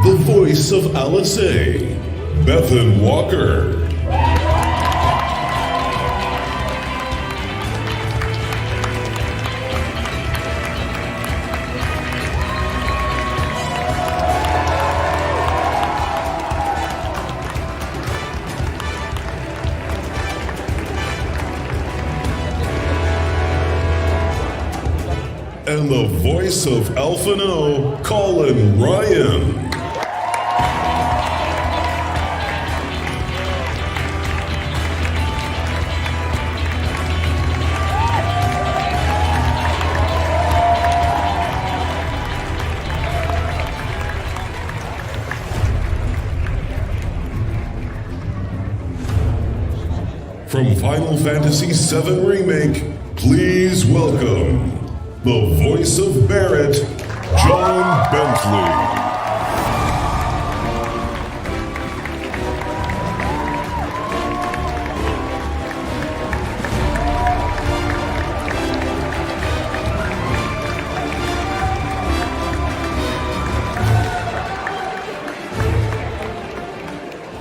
the voice of LSA, Bethan Walker. And the voice of Alpha No, Colin Ryan. From Final Fantasy VII Remake, please welcome the voice of Barrett, John Bentley.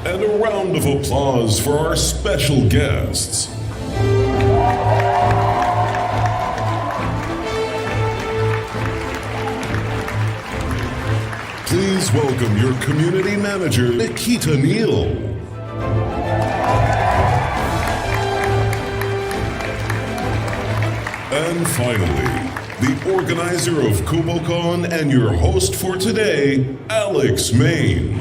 And a round of applause for our special guests. Please welcome your community manager, Nikita Neal. And finally, the organizer of KupoCon and your host for today, Alex Main.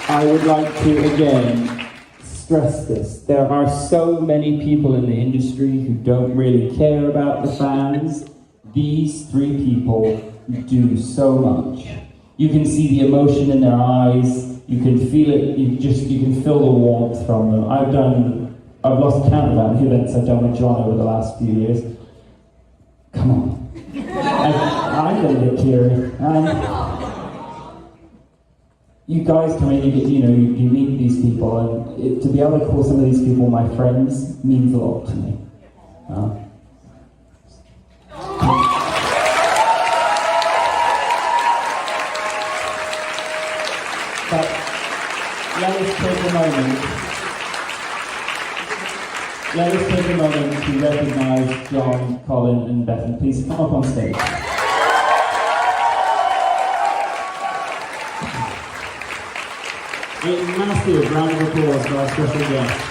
I would like to again stress this. There are so many people in the industry who don't really care about the fans. These three people do so much. You can see the emotion in their eyes, you can feel it, you can feel the warmth from them. I've lost count of how many events I've done with John over the last few years. Come on. I'm gonna get teary. You guys come in, you meet these people, and to be able to call some of these people my friends means a lot to me. But let us take a moment to recognize John, Colin, and Bethan. Please come up on stage. A massive round of applause for our special guest.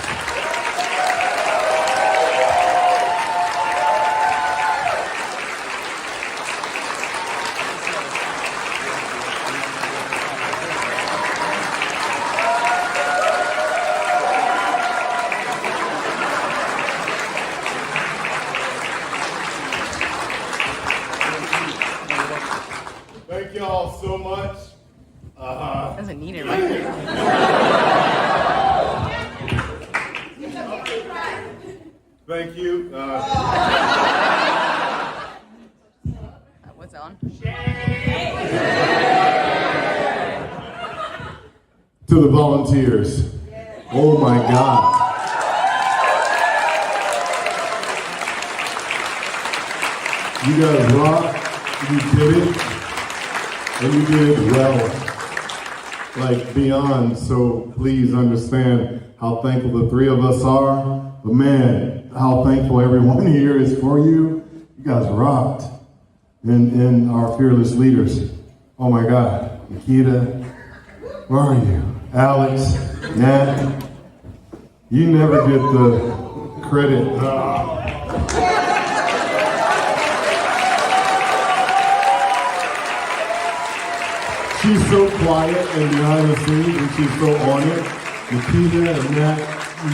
Thank y'all so much. Doesn't need it right here. Thank you. What's on? To the volunteers. Oh my God. You guys rock. You did it. And you did it well. Like beyond, so please understand how thankful the three of us are. But man, how thankful everyone here is for you. You guys rocked. And our fearless leaders. Oh my God. Nikita, where are you? Alex, Nat, you never get the credit. She's so quiet and behind the scenes, and she's so on it. Nikita and Nat,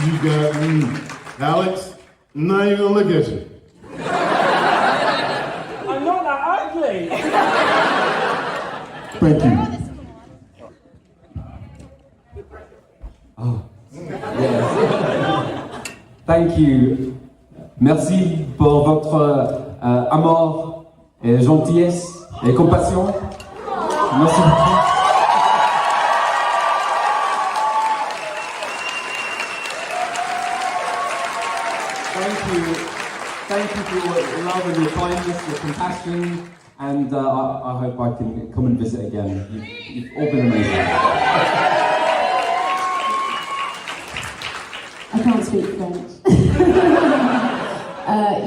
you got me. Alex, I'm not even gonna look at you. I'm not that ugly! Thank you. Oh, yes. Thank you. Merci pour votre amour et gentillesse et compassion. Merci beaucoup. Thank you for your love and your kindness, your compassion, and I hope I can come and visit again. You've all been amazing. I can't speak French.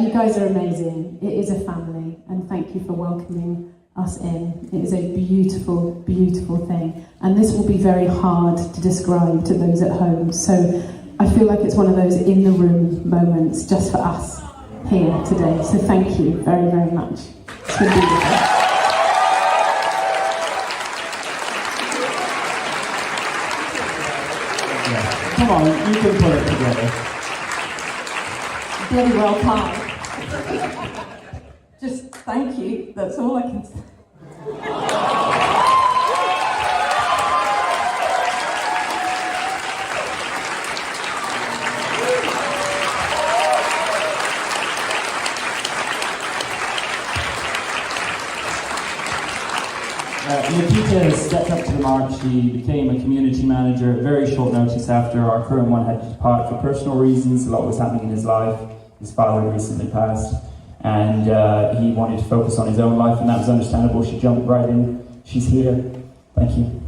You guys are amazing. It is a family, and thank you for welcoming us in. It is a beautiful, beautiful thing. And this will be very hard to describe to those at home. So I feel like it's one of those in the room moments just for us here today. So thank you very, very much. It's been beautiful. Come on, you can put it together. Bloody well timed. Just thank you. That's all I can say. Nikita has stepped up to the mark. She became a community manager at very short notice after our current one had to depart for personal reasons. A lot was happening in his life. His father had recently passed, and he wanted to focus on his own life, and that was understandable. She jumped right in. She's here. Thank you.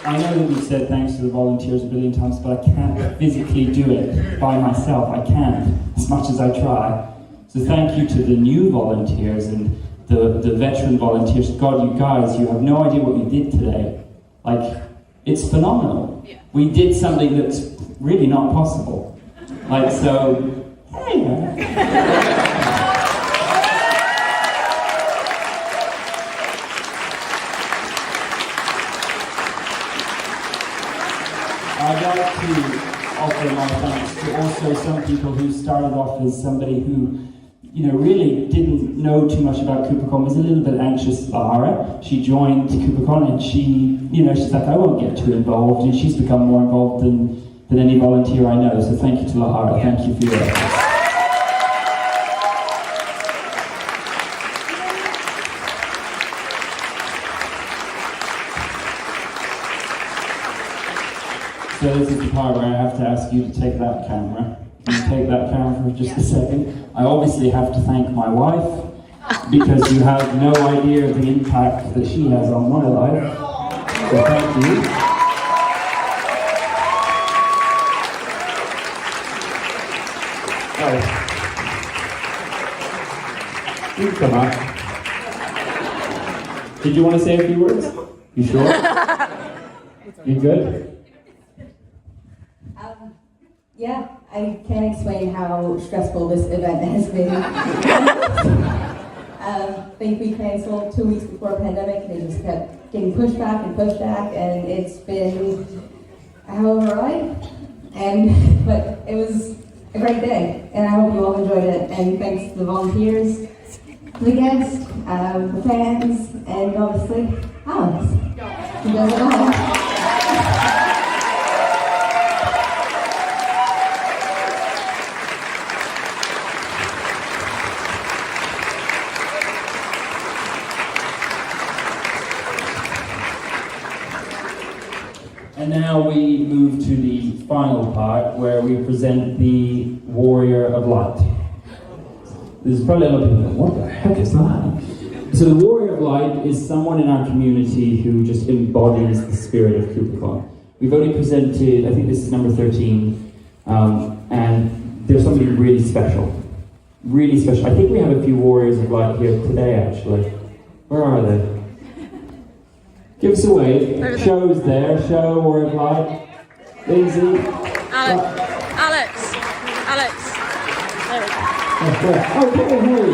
I know that we've said thanks to the volunteers a billion times, but I can't physically do it by myself. I can't, as much as I try. So thank you to the new volunteers and the veteran volunteers. God, you guys, you have no idea what you did today. Like, it's phenomenal. Yeah. We did something that's really not possible. Like, so, hey. I'd like to offer my thanks to also some people who started off as somebody who, really didn't know too much about KupoCon, was a little bit anxious. Lara, she joined KupoCon and she's like, I won't get too involved, and she's become more involved than any volunteer I know. So thank you to Lahara, thank you for your efforts. So this is the part where I have to ask you to take that camera. Can you take that camera for just a second? I obviously have to thank my wife, because you have no idea of the impact that she has on my life. So thank you. Oh. You come up. Did you want to say a few words? You sure? You good? Yeah, I can't explain how stressful this event has been. I think we canceled 2 weeks before the pandemic, and it just kept getting pushed back, and it's been a hell of a ride. But it was a great day, and I hope you all enjoyed it. And thanks to the volunteers, to the guests, the fans, and obviously Alex. He does it all. And now we move to the final part where we present the Warrior of Light. There's probably a lot of people going, what the heck is that? So the Warrior of Light is someone in our community who just embodies the spirit of KupoCon. We've only presented, I think this is number 13, and there's somebody really special. Really special. I think we have a few Warriors of Light here today, actually. Where are they? Give us a wave. Show's there. Show, Warrior of Light. Lindsay. Alex. There we go. Oh, Kevin, hey.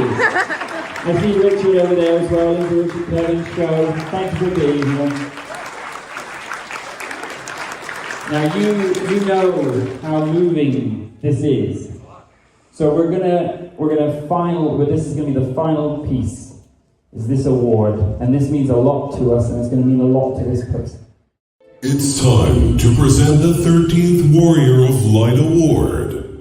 I see Richard over there as well. Lindsay, Richard, Kevin, Show. Thank you for being here. Now you know how moving this is. So we're gonna final, but this is gonna be the final piece. Is this award, and this means a lot to us, and it's going to mean a lot to this person. It's time to present the 13th Warrior of Light Award.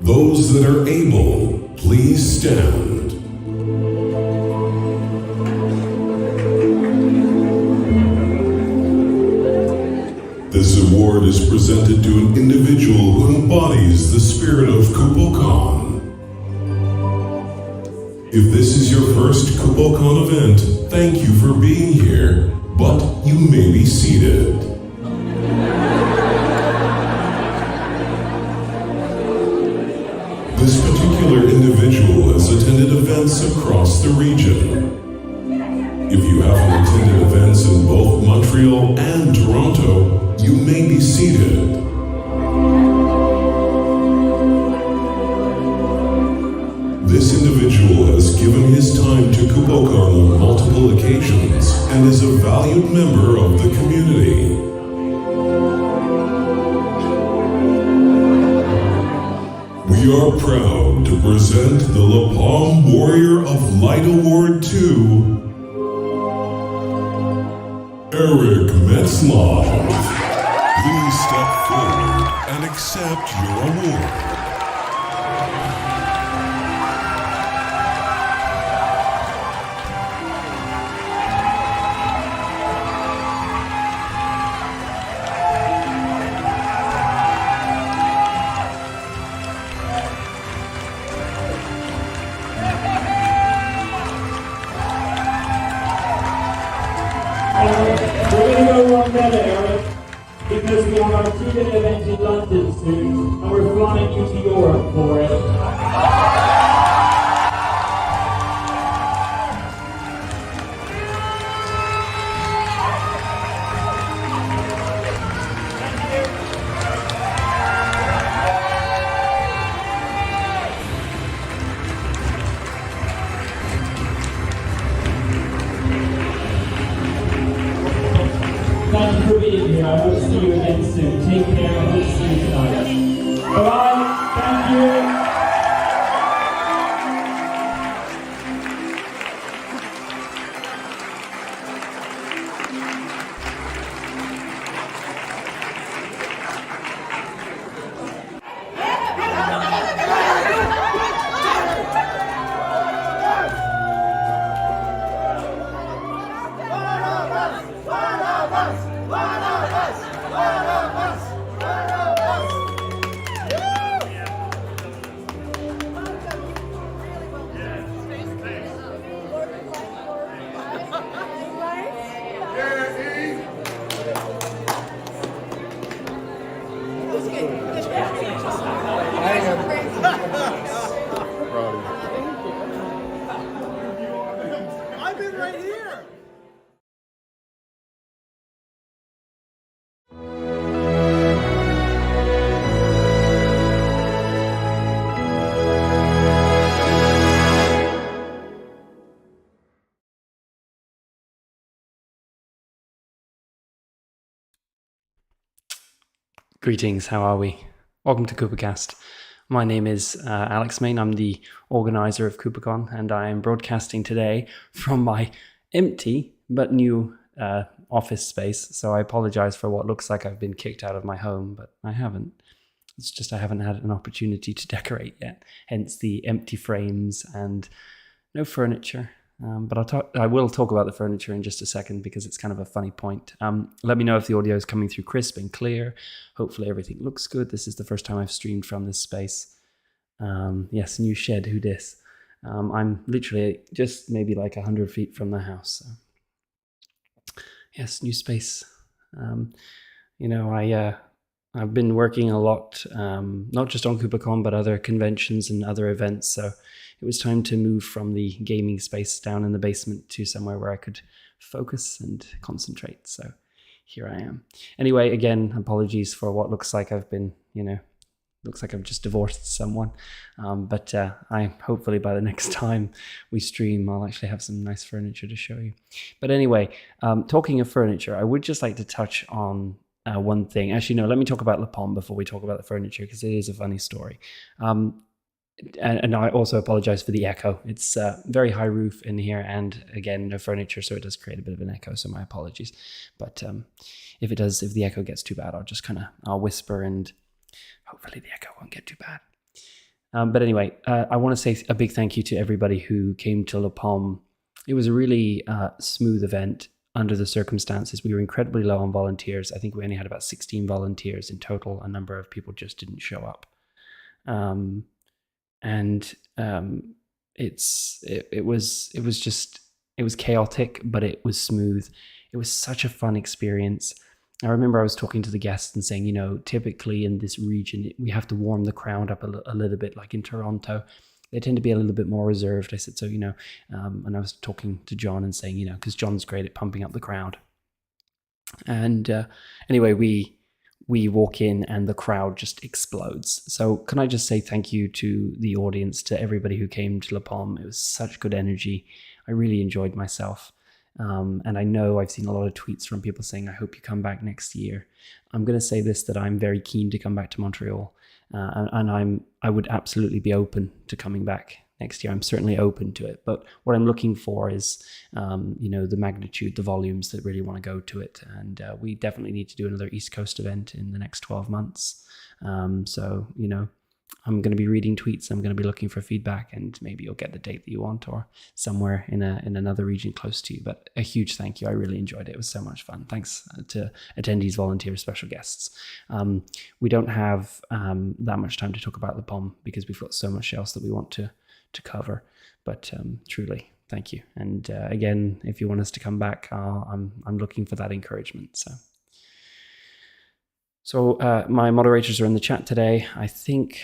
Those that are able, please stand. This award is presented to an individual who embodies the spirit of KupoCon. If this is your first KupoCon event, thank you for being here, but you may be seated. This particular individual has attended events across the region. If you haven't attended events in both Montreal and Toronto, you may be seated. This individual has given his time to KupoCon on multiple occasions and is a valued member of the community. We are proud to present the Pom2 Warrior of Light Award to Eric Metzlaff. Please step forward and accept your award. We're going to go one better, Eric, because we have our two-day event in London soon, and we're flying you to Europe for it. Thank you for being here. I hope to see you again soon. Take care. I hope to see you tonight. Bye-bye. Thank you. I've been right here. Greetings, how are we? Welcome to KupoCast. My name is Alex Main. I'm the organizer of KupoCon, and I am broadcasting today from my empty but new office space. So I apologize for what looks like I've been kicked out of my home, but I haven't. It's just I haven't had an opportunity to decorate yet, hence the empty frames and no furniture. But I will talk about the furniture in just a second because it's kind of a funny point. Let me know if the audio is coming through crisp and clear. Hopefully everything looks good. This is the first time I've streamed from this space. Yes, new shed, who dis? I'm literally just maybe like 100 feet from the house. So. Yes, new space. I've been working a lot, not just on KupoCon, but other conventions and other events. So it was time to move from the gaming space down in the basement to somewhere where I could focus and concentrate. So here I am. Anyway, again, apologies for what looks like I've been, looks like I've just divorced someone. But I hopefully by the next time we stream, I'll actually have some nice furniture to show you. But anyway, talking of furniture, I would just like to touch on one thing. Actually, no, let me talk about Pom2 before we talk about the furniture, because it is a funny story. And I also apologize for the echo. It's very high roof in here, and again, no furniture, so it does create a bit of an echo, so my apologies. But if the echo gets too bad, I'll whisper, and hopefully the echo won't get too bad. But anyway, I want to say a big thank you to everybody who came to Pom2. It was a really smooth event under the circumstances. We were incredibly low on volunteers. I think we only had about 16 volunteers in total. A number of people just didn't show up. it was chaotic, but it was smooth. It was such a fun experience. I remember I was talking to the guests and saying, typically in this region, we have to warm the crowd up a little bit, like in Toronto. They tend to be a little bit more reserved. I said, so, and I was talking to John and saying, because John's great at pumping up the crowd. And anyway, we walk in and the crowd just explodes. So can I just say thank you to the audience, to everybody who came to La Pom. It was such good energy. I really enjoyed myself. And I know I've seen a lot of tweets from people saying, I hope you come back next year. I'm going to say this, that I'm very keen to come back to Montreal. And I would absolutely be open to coming back next year. I'm certainly open to it. But what I'm looking for is, the magnitude, the volumes that really want to go to it. And we definitely need to do another East Coast event in the next 12 months. So, I'm going to be reading tweets. I'm going to be looking for feedback, and maybe you'll get the date that you want, or somewhere in another region close to you. But a huge thank you. I really enjoyed it. It was so much fun. Thanks to attendees, volunteers, special guests. We don't have that much time to talk about the POM because we've got so much else that we want to cover. But truly, thank you. And again, if you want us to come back, I'm looking for that encouragement. So my moderators are in the chat today. I think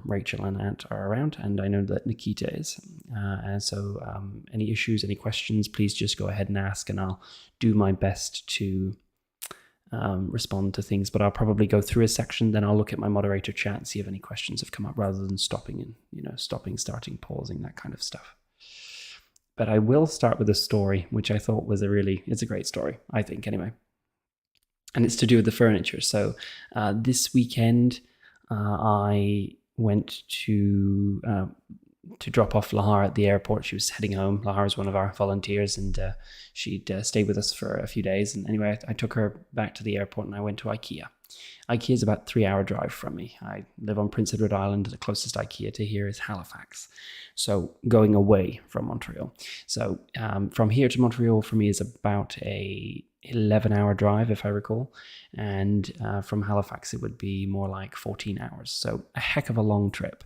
Rachel and Ant are around, and I know that Nikita is. And so any issues, any questions, please just go ahead and ask, and I'll do my best to respond to things. But I'll probably go through a section, then I'll look at my moderator chat and see if any questions have come up, rather than stopping and stopping, starting, pausing, that kind of stuff. But I will start with a story, which I thought was it's a great story, I think, anyway. And it's to do with the furniture. So this weekend, I went to drop off Lahar at the airport. She was heading home. Lahar is one of our volunteers, and she'd stayed with us for a few days. And anyway, I took her back to the airport, and I went to IKEA. IKEA is about a 3-hour drive from me. I live on Prince Edward Island. The closest IKEA to here is Halifax. So going away from Montreal. So from here to Montreal for me is about a 11-hour drive, if I recall. And from Halifax, it would be more like 14 hours. So a heck of a long trip.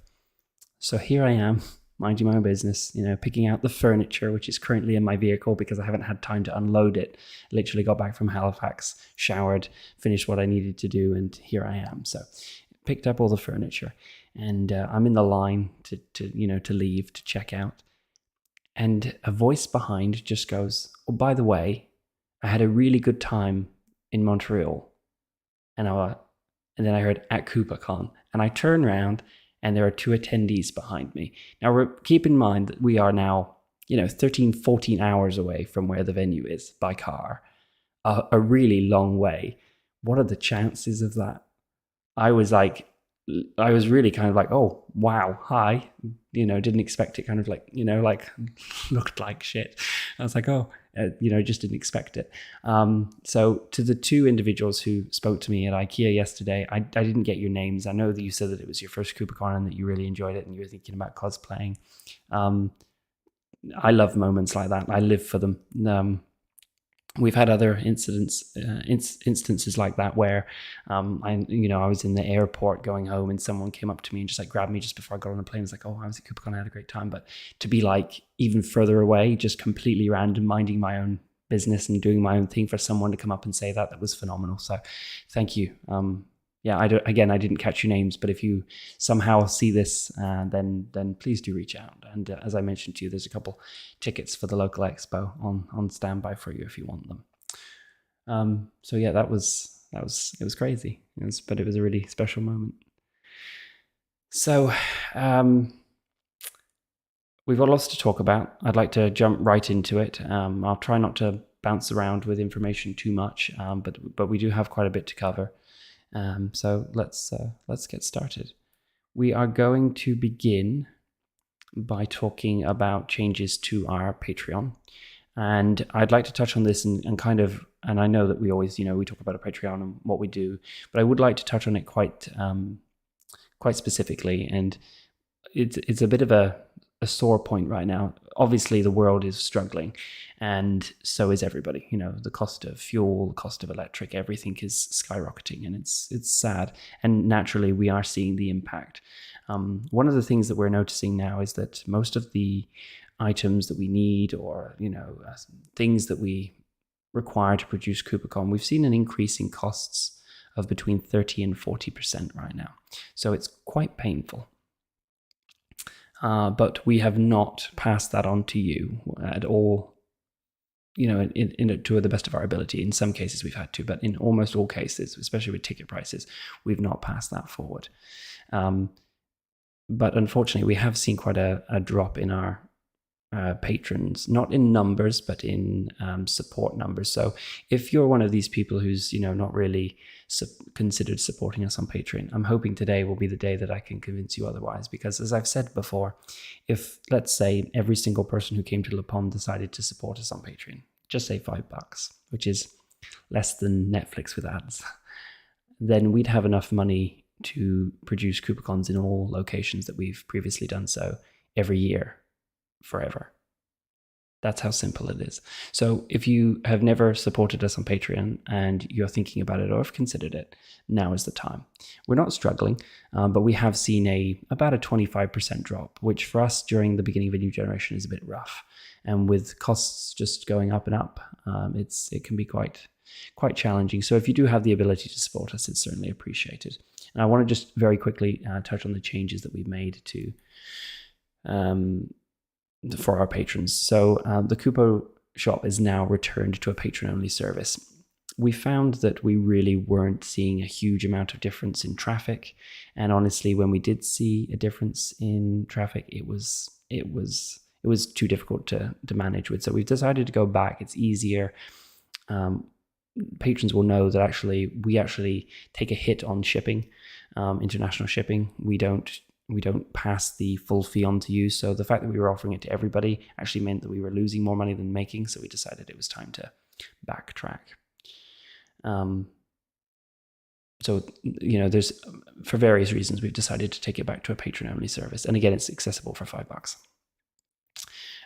So here I am, minding my own business, picking out the furniture, which is currently in my vehicle because I haven't had time to unload it. Literally got back from Halifax, showered, finished what I needed to do, and here I am. So picked up all the furniture, and I'm in the line to leave, to check out. And a voice behind just goes, "Oh, by the way, I had a really good time in Montreal." And then I heard at KupoCon, and I turn around, and there are 2 attendees behind me. Now, keep in mind that we are now, 13, 14 hours away from where the venue is by car, a really long way. What are the chances of that? I was really kind of like, oh, wow, hi. Didn't expect it, kind of like, looked like shit. I was like, oh, just didn't expect it. So to the 2 individuals who spoke to me at IKEA yesterday, I didn't get your names. I know that you said that it was your first KupoCon and that you really enjoyed it and you were thinking about cosplaying. I love moments like that. I live for them. We've had other instances like that where I was in the airport going home and someone came up to me and just grabbed me just before I got on the plane. It was like, oh, I was at KupoCon, I had a great time. But to be even further away, just completely random, minding my own business and doing my own thing, for someone to come up and say that was phenomenal. So thank you. I didn't catch your names, but if you somehow see this, then please do reach out. And as I mentioned to you, there's a couple tickets for the local expo on standby for you if you want them. So yeah, it was crazy. But it was a really special moment. So we've got lots to talk about. I'd like to jump right into it. I'll try not to bounce around with information too much, but we do have quite a bit to cover. So let's get started. We are going to begin by talking about changes to our Patreon, and I'd like to touch on this and I know that we always we talk about a Patreon and what we do, but I would like to touch on it quite specifically, and it's a bit of a a sore point right now. Obviously, the world is struggling, and so is everybody. You know, the cost of fuel, the cost of electric, everything is skyrocketing, and it's sad. And naturally, we are seeing the impact. One of the things that we're noticing now is that most of the items that we need, or things that we require to produce KupoCon, we've seen an increase in costs of between 30 and 40% right now. So it's quite painful. But we have not passed that on to you at all, to the best of our ability. In some cases we've had to, but in almost all cases, especially with ticket prices, we've not passed that forward. But unfortunately, we have seen quite a drop in our patrons, not in numbers, but in support numbers. So if you're one of these people who's not really considered supporting us on Patreon, I'm hoping today will be the day that I can convince you otherwise. Because as I've said before, if let's say every single person who came to Unipom decided to support us on Patreon, just say $5, which is less than Netflix with ads, then we'd have enough money to produce KupoCons in all locations that we've previously done so every year, forever. That's how simple it is. So if you have never supported us on Patreon and you're thinking about it or have considered it, now is the time. We're not struggling, but we have seen about a 25% drop, which for us during the beginning of a new generation is a bit rough. And with costs just going up and up, it can be quite challenging. So if you do have the ability to support us, it's certainly appreciated. And I want to just very quickly touch on the changes that we've made to for our patrons. So the Kupo shop is now returned to a patron-only service. We found that we really weren't seeing a huge amount of difference in traffic, and honestly, when we did see a difference in traffic, it was too difficult to manage with. So we've decided to go back. It's easier. Patrons will know that we actually take a hit on shipping, international shipping. We don't pass the full fee on to you. So the fact that we were offering it to everybody actually meant that we were losing more money than making. So we decided it was time to backtrack. So, there's, for various reasons, we've decided to take it back to a patron-only service. And again, it's accessible for $5.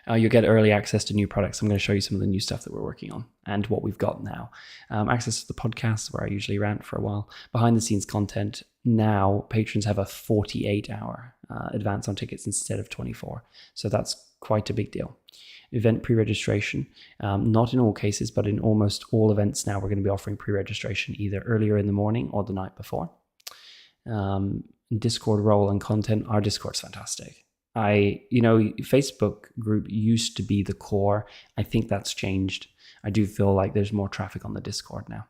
You'll get early access to new products. I'm going to show you some of the new stuff that we're working on and what we've got now. Access to the podcast, where I usually rant for a while. Behind the scenes content. Now, patrons have a 48-hour advance on tickets instead of 24. So that's quite a big deal. Event pre-registration. Not in all cases, but in almost all events now, we're going to be offering pre-registration either earlier in the morning or the night before. Discord role and content. Our Discord's fantastic. Facebook group used to be the core. I think that's changed. I do feel like there's more traffic on the Discord now.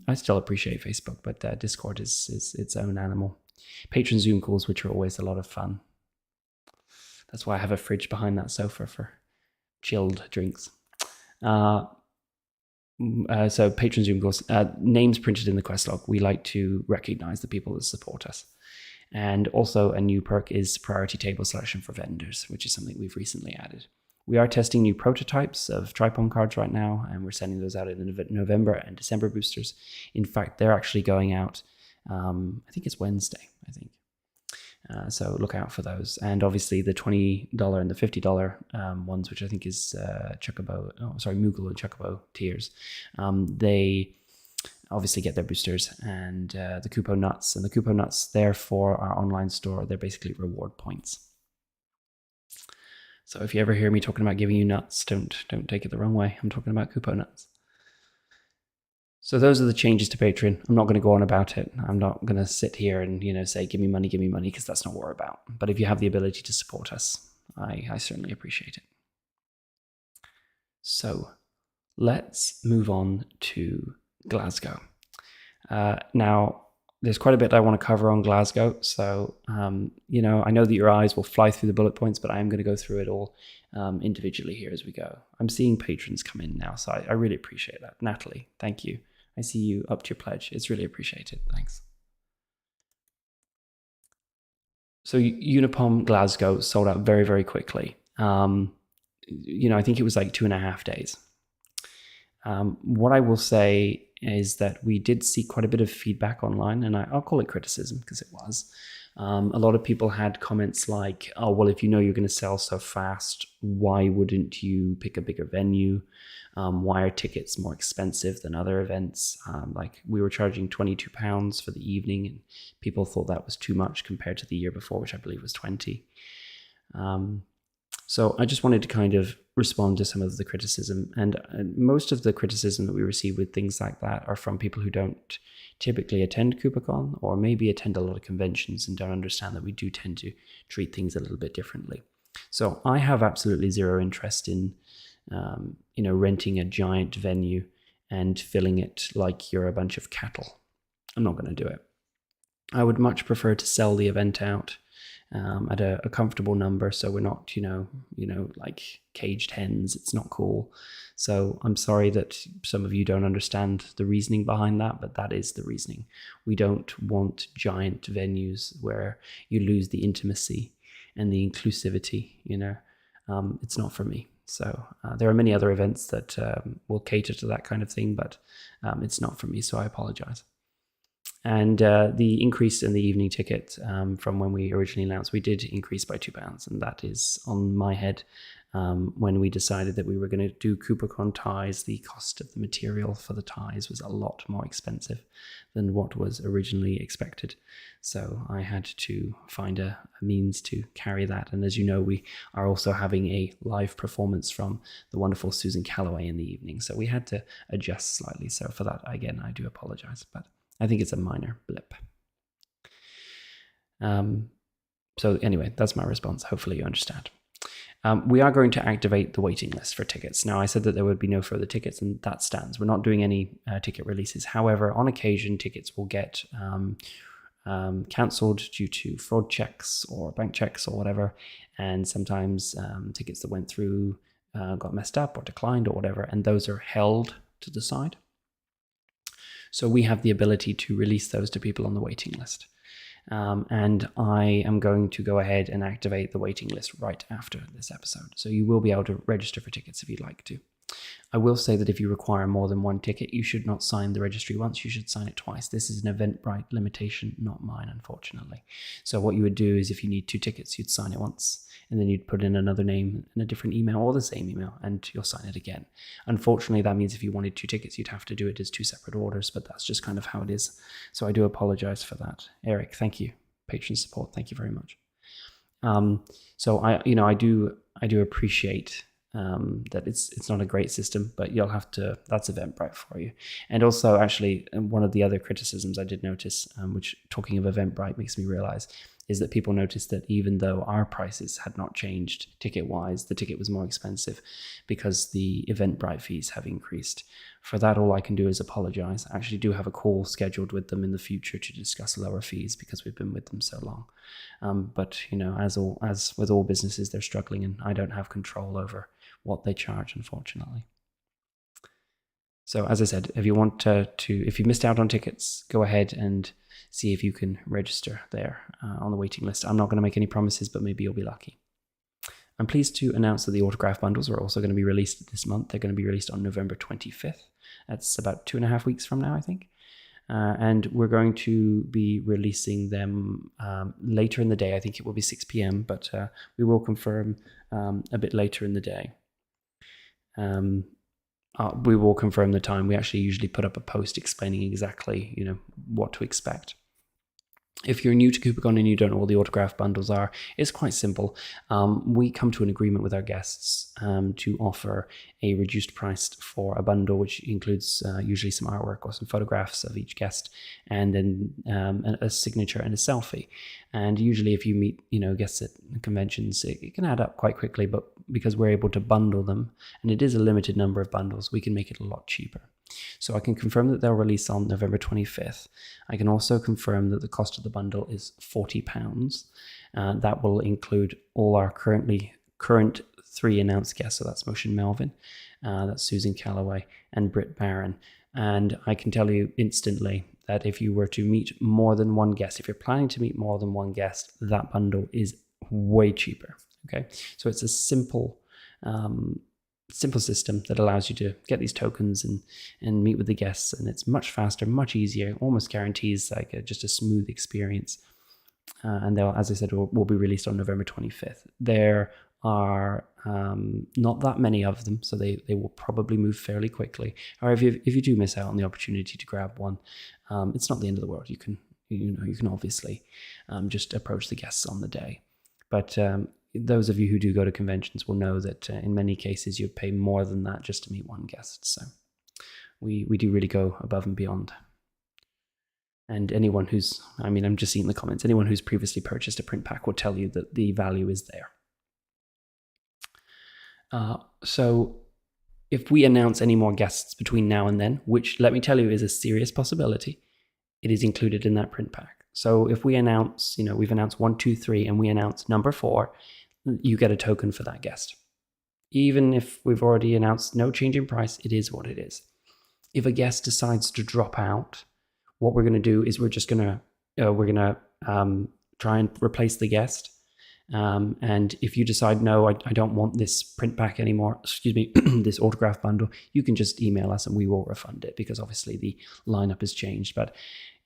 I still appreciate Facebook, but Discord is its own animal. Patron Zoom calls, which are always a lot of fun. That's why I have a fridge behind that sofa for chilled drinks. So patron Zoom calls, names printed in the quest log. We like to recognize the people that support us. And also a new perk is priority table selection for vendors, which is something we've recently added. We are testing new prototypes of TriPom cards right now, and we're sending those out in the November and December boosters. In fact, they're actually going out, I think it's Wednesday, so look out for those. And obviously the $20 and the $50 ones, which I think is Moogle and Chocobo tiers, they obviously get their boosters, and the Kupo Nuts. And the Kupo Nuts, they're for our online store. They're basically reward points. So if you ever hear me talking about giving you nuts, don't take it the wrong way. I'm talking about Kupo Nuts. So those are the changes to Patreon. I'm not going to go on about it. I'm not going to sit here and say give me money, because that's not what we're about. But if you have the ability to support us, I certainly appreciate it. So let's move on to Glasgow. Now, there's quite a bit I want to cover on Glasgow. So, I know that your eyes will fly through the bullet points, but I am going to go through it all individually here as we go. I'm seeing patrons come in now, so I really appreciate that. Natalie, thank you. I see you up to your pledge. It's really appreciated. Thanks. So Unipom Glasgow sold out very, very quickly. I think it was like 2.5 days. What I will say is that we did see quite a bit of feedback online, and I'll call it criticism because it was, A lot of people had comments like, oh, well, if you know you're going to sell so fast, why wouldn't you pick a bigger venue? Why are tickets more expensive than other events? Like we were charging £22 for the evening, and people thought that was too much compared to the year before, which I believe was 20. So I just wanted to kind of respond to some of the criticism, and most of the criticism that we receive with things like that are from people who don't typically attend KupoCon, or maybe attend a lot of conventions and don't understand that we do tend to treat things a little bit differently. So I have absolutely zero interest in renting a giant venue and filling it like you're a bunch of cattle. I'm not going to do it. I would much prefer to sell the event out at a comfortable number, so we're not, like caged hens. It's not cool. So I'm sorry that some of you don't understand the reasoning behind that, but that is the reasoning. We don't want giant venues where you lose the intimacy and the inclusivity. It's not for me. So there are many other events that will cater to that kind of thing, but it's not for me, so I apologize. And the increase in the evening ticket from when we originally announced, we did increase by £2, and that is on my head. When we decided that we were going to do KupoCon ties, the cost of the material for the ties was a lot more expensive than what was originally expected. So I had to find a means to carry that. And as you know, we are also having a live performance from the wonderful Susan Calloway in the evening. So we had to adjust slightly. So for that, again, I do apologize, but I think it's a minor blip. So anyway, that's my response. Hopefully you understand. We are going to activate the waiting list for tickets. Now, I said that there would be no further tickets, and that stands. We're not doing any ticket releases. However, on occasion, tickets will get cancelled due to fraud checks or bank checks or whatever. And sometimes tickets that went through got messed up or declined or whatever, and those are held to the side. So we have the ability to release those to people on the waiting list. And I am going to go ahead and activate the waiting list right after this episode. So you will be able to register for tickets if you'd like to. I will say that if you require more than one ticket, you should not sign the registry once, you should sign it twice. This is an Eventbrite limitation, not mine, unfortunately. So what you would do is if you need 2 tickets, you'd sign it once, and then you'd put in another name and a different email or the same email, and you'll sign it again. Unfortunately, that means if you wanted 2 tickets, you'd have to do it as 2 separate orders, but that's just kind of how it is. So I do apologize for that. Eric, thank you. Patron support, thank you very much. So I do appreciate that it's not a great system, but you'll have to, that's Eventbrite for you. And also, actually, one of the other criticisms I did notice, which talking of Eventbrite makes me realize, is that people noticed that even though our prices had not changed ticket-wise, the ticket was more expensive because the Eventbrite fees have increased. For that, all I can do is apologize. I actually do have a call scheduled with them in the future to discuss lower fees because we've been with them so long. But, as with all businesses, they're struggling, and I don't have control over what they charge, unfortunately. So as I said, if you want if you missed out on tickets, go ahead and see if you can register there on the waiting list. I'm not going to make any promises, but maybe you'll be lucky. I'm pleased to announce that the autograph bundles are also going to be released this month. They're going to be released on November 25th. That's about 2.5 weeks from now, I think. And we're going to be releasing them later in the day. I think it will be 6 p.m., but we will confirm a bit later in the day. We will confirm the time. We actually usually put up a post explaining exactly, what to expect. If you're new to KupoCon and you don't know what the autograph bundles are, it's quite simple. We come to an agreement with our guests to offer a reduced price for a bundle, which includes usually some artwork or some photographs of each guest, and then a signature and a selfie. And usually if you meet, guests at conventions, it can add up quite quickly, but because we're able to bundle them, and it is a limited number of bundles, we can make it a lot cheaper. So I can confirm that they'll release on November 25th. I can also confirm that the cost of the bundle is £40. That will include all our current 3 announced guests. So that's Motion Melvin, that's Susan Calloway, and Britt Barron. And I can tell you instantly that if you were to meet more than one guest, if you're planning to meet more than one guest, that bundle is way cheaper. Okay, so it's a simple system that allows you to get these tokens and meet with the guests, and it's much faster, much easier, almost guarantees just a smooth experience. and they'll, as I said, will be released on November 25th. There are not that many of them, so they will probably move fairly quickly. Or if you do miss out on the opportunity to grab one, it's not the end of the world. You can obviously just approach the guests on the day. But those of you who do go to conventions will know that in many cases you pay more than that just to meet one guest. So we do really go above and beyond. And anyone who's, I'm just seeing the comments, anyone who's previously purchased a print pack will tell you that the value is there. So if we announce any more guests between now and then, which let me tell you is a serious possibility, it is included in that print pack. So if we announce, we've announced 1, 2, 3, and we announce number 4, you get a token for that guest. Even if we've already announced no change in price, it is what it is. If a guest decides to drop out, what we're going to do is we're going to try and replace the guest. And if you decide, no, I don't want this print pack anymore, this autograph bundle, you can just email us and we will refund it, because obviously the lineup has changed. But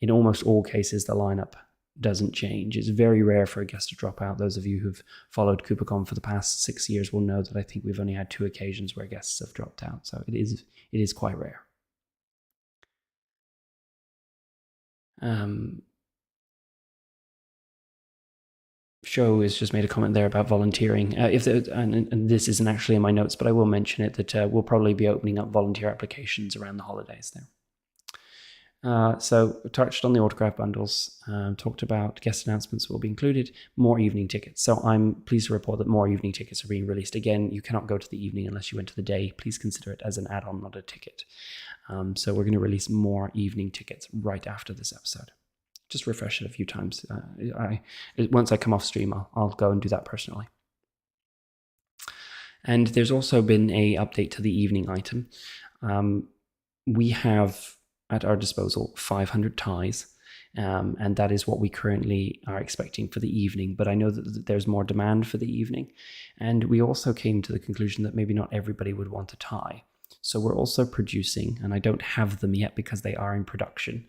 in almost all cases, the lineup doesn't change. It's very rare for a guest to drop out. Those of you who've followed KupoCon for the past 6 years will know that I think we've only had 2 occasions where guests have dropped out. So it is quite rare. Show has just made a comment there about volunteering. And this isn't actually in my notes, but I will mention it, that we'll probably be opening up volunteer applications around the holidays there. So touched on the autograph bundles, talked about guest announcements will be included, more evening tickets. So I'm pleased to report that more evening tickets are being released. Again, you cannot go to the evening unless you went to the day. Please consider it as an add-on, not a ticket. So we're going to release more evening tickets right after this episode. Just refresh it a few times. Once I come off stream, I'll go and do that personally. And there's also been a update to the evening item. We have at our disposal 500 ties, and that is what we currently are expecting for the evening. But I know that there's more demand for the evening, and we also came to the conclusion that maybe not everybody would want a tie. So we're also producing, and I don't have them yet because they are in production.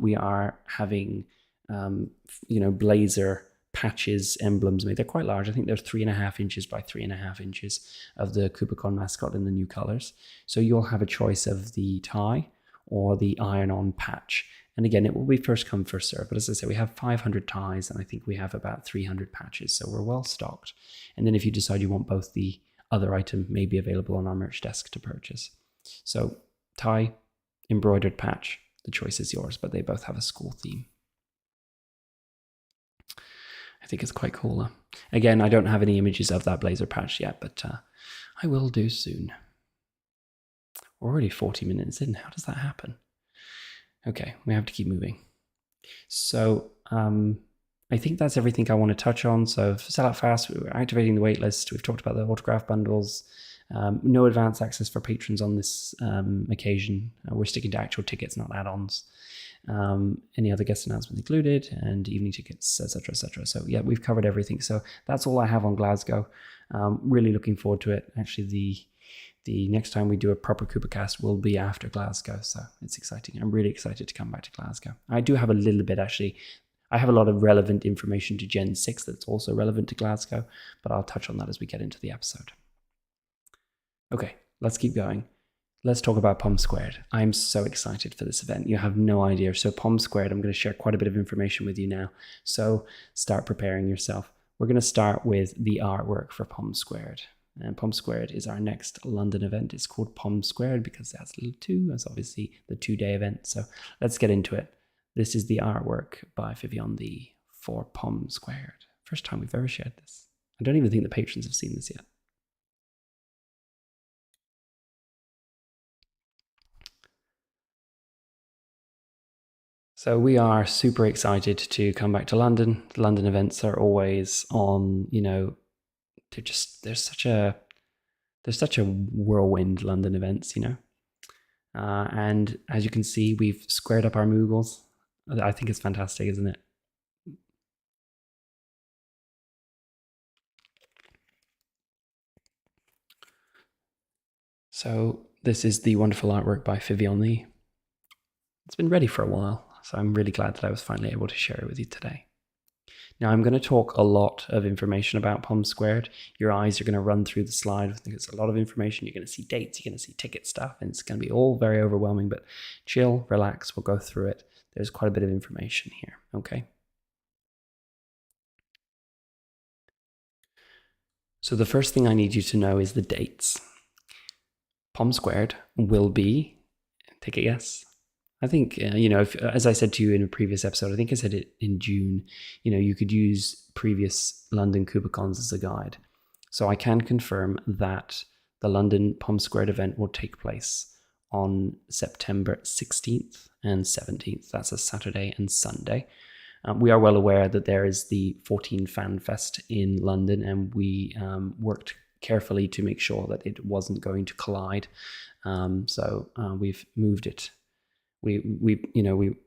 We are having, blazer patches, emblems made. They're quite large. I think they're 3.5 inches by 3.5 inches of the KupoCon mascot in the new colors. So you'll have a choice of the tie or the iron-on patch. And again, it will be first come, first serve. But as I say, we have 500 ties, and I think we have about 300 patches. So we're well stocked. And then if you decide you want both, the other item may be available on our merch desk to purchase. So tie, embroidered patch, the choice is yours, but they both have a school theme. I think it's quite cool. Again, I don't have any images of that blazer patch yet, but I will do soon. We're already 40 minutes in. How does that happen? Okay, we have to keep moving. So I think that's everything I want to touch on. So sell out fast, we're activating the waitlist. We've talked about the autograph bundles. No advance access for patrons on this occasion. We're sticking to actual tickets, not add-ons. Any other guest announcements included, and evening tickets, etc., etc. So yeah, we've covered everything. So that's all I have on Glasgow. Really looking forward to it. Actually, the next time we do a proper KupoCast will be after Glasgow, so it's exciting. I'm really excited to come back to Glasgow. I do have a little bit, actually. I have a lot of relevant information to Gen 6 that's also relevant to Glasgow, but I'll touch on that as we get into the episode. Okay, let's keep going. Let's talk about Pom2. I'm so excited for this event. You have no idea. So Pom2, I'm going to share quite a bit of information with you now. So start preparing yourself. We're going to start with the artwork for Pom2. And Pom2 is our next London event. It's called Pom2 because that's a little 2. That's obviously the 2-day event. So let's get into it. This is the artwork by Vivian Lee for Pom2. First time we've ever shared this. I don't even think the patrons have seen this yet. So we are super excited to come back to London. The London events are always on, there's such a whirlwind London events, and as you can see, we've squared up our Moogles. I think it's fantastic, isn't it? So this is the wonderful artwork by Vivian Lee. It's been ready for a while, so I'm really glad that I was finally able to share it with you today. Now, I'm going to talk a lot of information about Pom2. Your eyes are going to run through the slide. I think it's a lot of information. You're going to see dates, you're going to see ticket stuff, and it's going to be all very overwhelming, but chill, relax, we'll go through it. There's quite a bit of information here, okay? So the first thing I need you to know is the dates. Pom2 will be, take a guess. I think, as I said to you in a previous episode, I think I said it in June, you could use previous London KupoCons as a guide. So I can confirm that the London Pom2 event will take place on September 16th and 17th. That's a Saturday and Sunday. We are well aware that there is the 14 Fan Fest in London, and we worked carefully to make sure that it wasn't going to collide. So we've moved it. We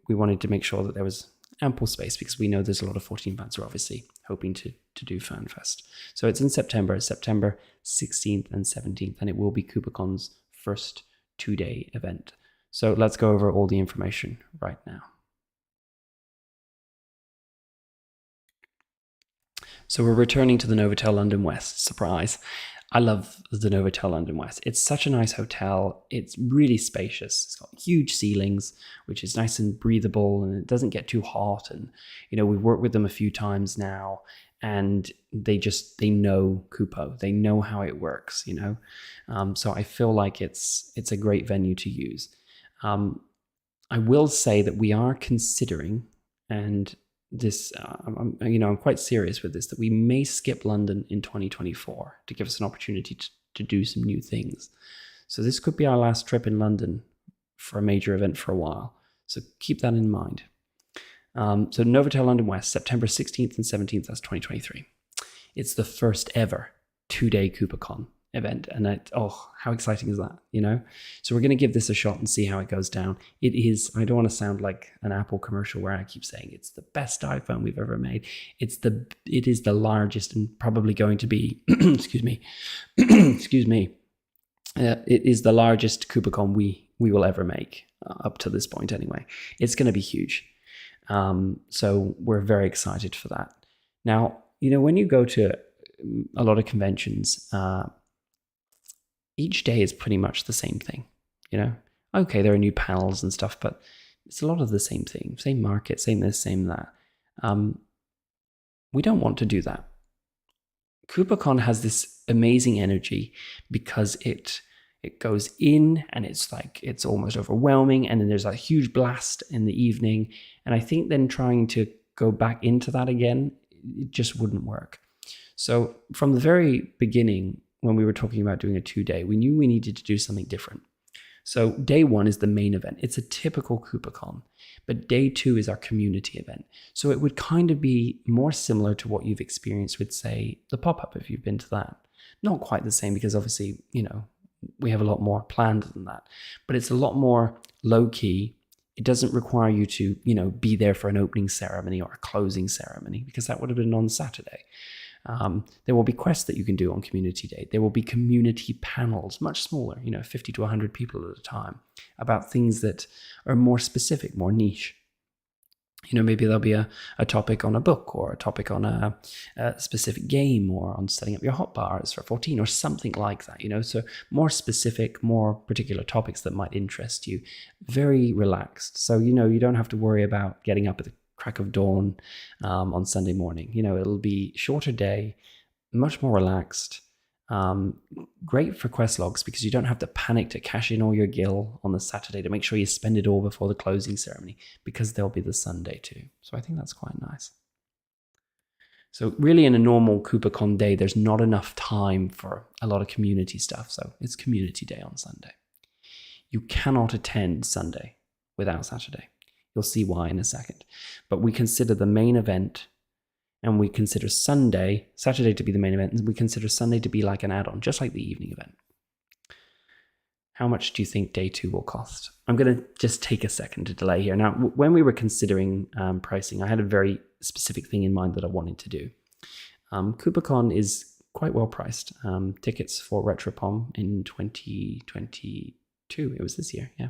wanted to make sure that there was ample space because we know there's a lot of 14 fans who are obviously hoping to do Fan Fest. So it's in September 16th and 17th, and it will be KupoCon's first 2-day event. So let's go over all the information right now. So we're returning to the Novotel London West. Surprise. I love the Novotel London West. It's such a nice hotel. It's really spacious. It's got huge ceilings, which is nice and breathable, and it doesn't get too hot. And, we've worked with them a few times now, and they know Kupo. They know how it works, So I feel like it's a great venue to use. I will say that we are considering, and this, I'm quite serious with this, that we may skip London in 2024 to give us an opportunity to do some new things. So this could be our last trip in London for a major event for a while. So keep that in mind. So Novotel London West, September 16th and 17th, that's 2023. It's the first ever 2-day KupoCon event. And how exciting is that, So we're going to give this a shot and see how it goes down. It is, I don't want to sound like an Apple commercial where I keep saying it's the best iPhone we've ever made. It is the largest and probably going to be, excuse me, it is the largest KupoCon we will ever make, up to this point anyway. It's going to be huge. So we're very excited for that. Now, when you go to a lot of conventions, each day is pretty much the same thing, Okay, there are new panels and stuff, but it's a lot of the same thing, same market, same this, same that. We don't want to do that. KupoCon has this amazing energy because it goes in and it's almost overwhelming, and then there's a huge blast in the evening. And I think then trying to go back into that again, it just wouldn't work. So from the very beginning, when we were talking about doing a 2-day, we knew we needed to do something different. So day 1 is the main event. It's a typical KupoCon, but day 2 is our community event. So it would kind of be more similar to what you've experienced with, say, the pop-up, if you've been to that. Not quite the same because obviously, we have a lot more planned than that, but it's a lot more low-key. It doesn't require you to, be there for an opening ceremony or a closing ceremony, because that would have been on Saturday. There will be quests that you can do on Community Day. There will be community panels, much smaller, 50 to 100 people at a time, about things that are more specific, more niche. Maybe there'll be a topic on a book, or a topic on a specific game, or on setting up your hotbars for 14, or something like that, So more specific, more particular topics that might interest you. Very relaxed. So, you don't have to worry about getting up at the crack of dawn on Sunday morning. It'll be shorter day, much more relaxed. Great for quest logs because you don't have to panic to cash in all your gil on the Saturday to make sure you spend it all before the closing ceremony, because there'll be the Sunday too. So I think that's quite nice. So really, in a normal KupoCon day, there's not enough time for a lot of community stuff. So it's Community Day on Sunday. You cannot attend Sunday without Saturday. You'll see why in a second. But we consider the main event, and we consider Saturday to be the main event, and we consider Sunday to be like an add-on, just like the evening event. How much do you think day 2 will cost? I'm going to just take a second to delay here. Now, when we were considering pricing, I had a very specific thing in mind that I wanted to do. KupoCon is quite well priced. Tickets for TriPom in 2022, it was this year, yeah.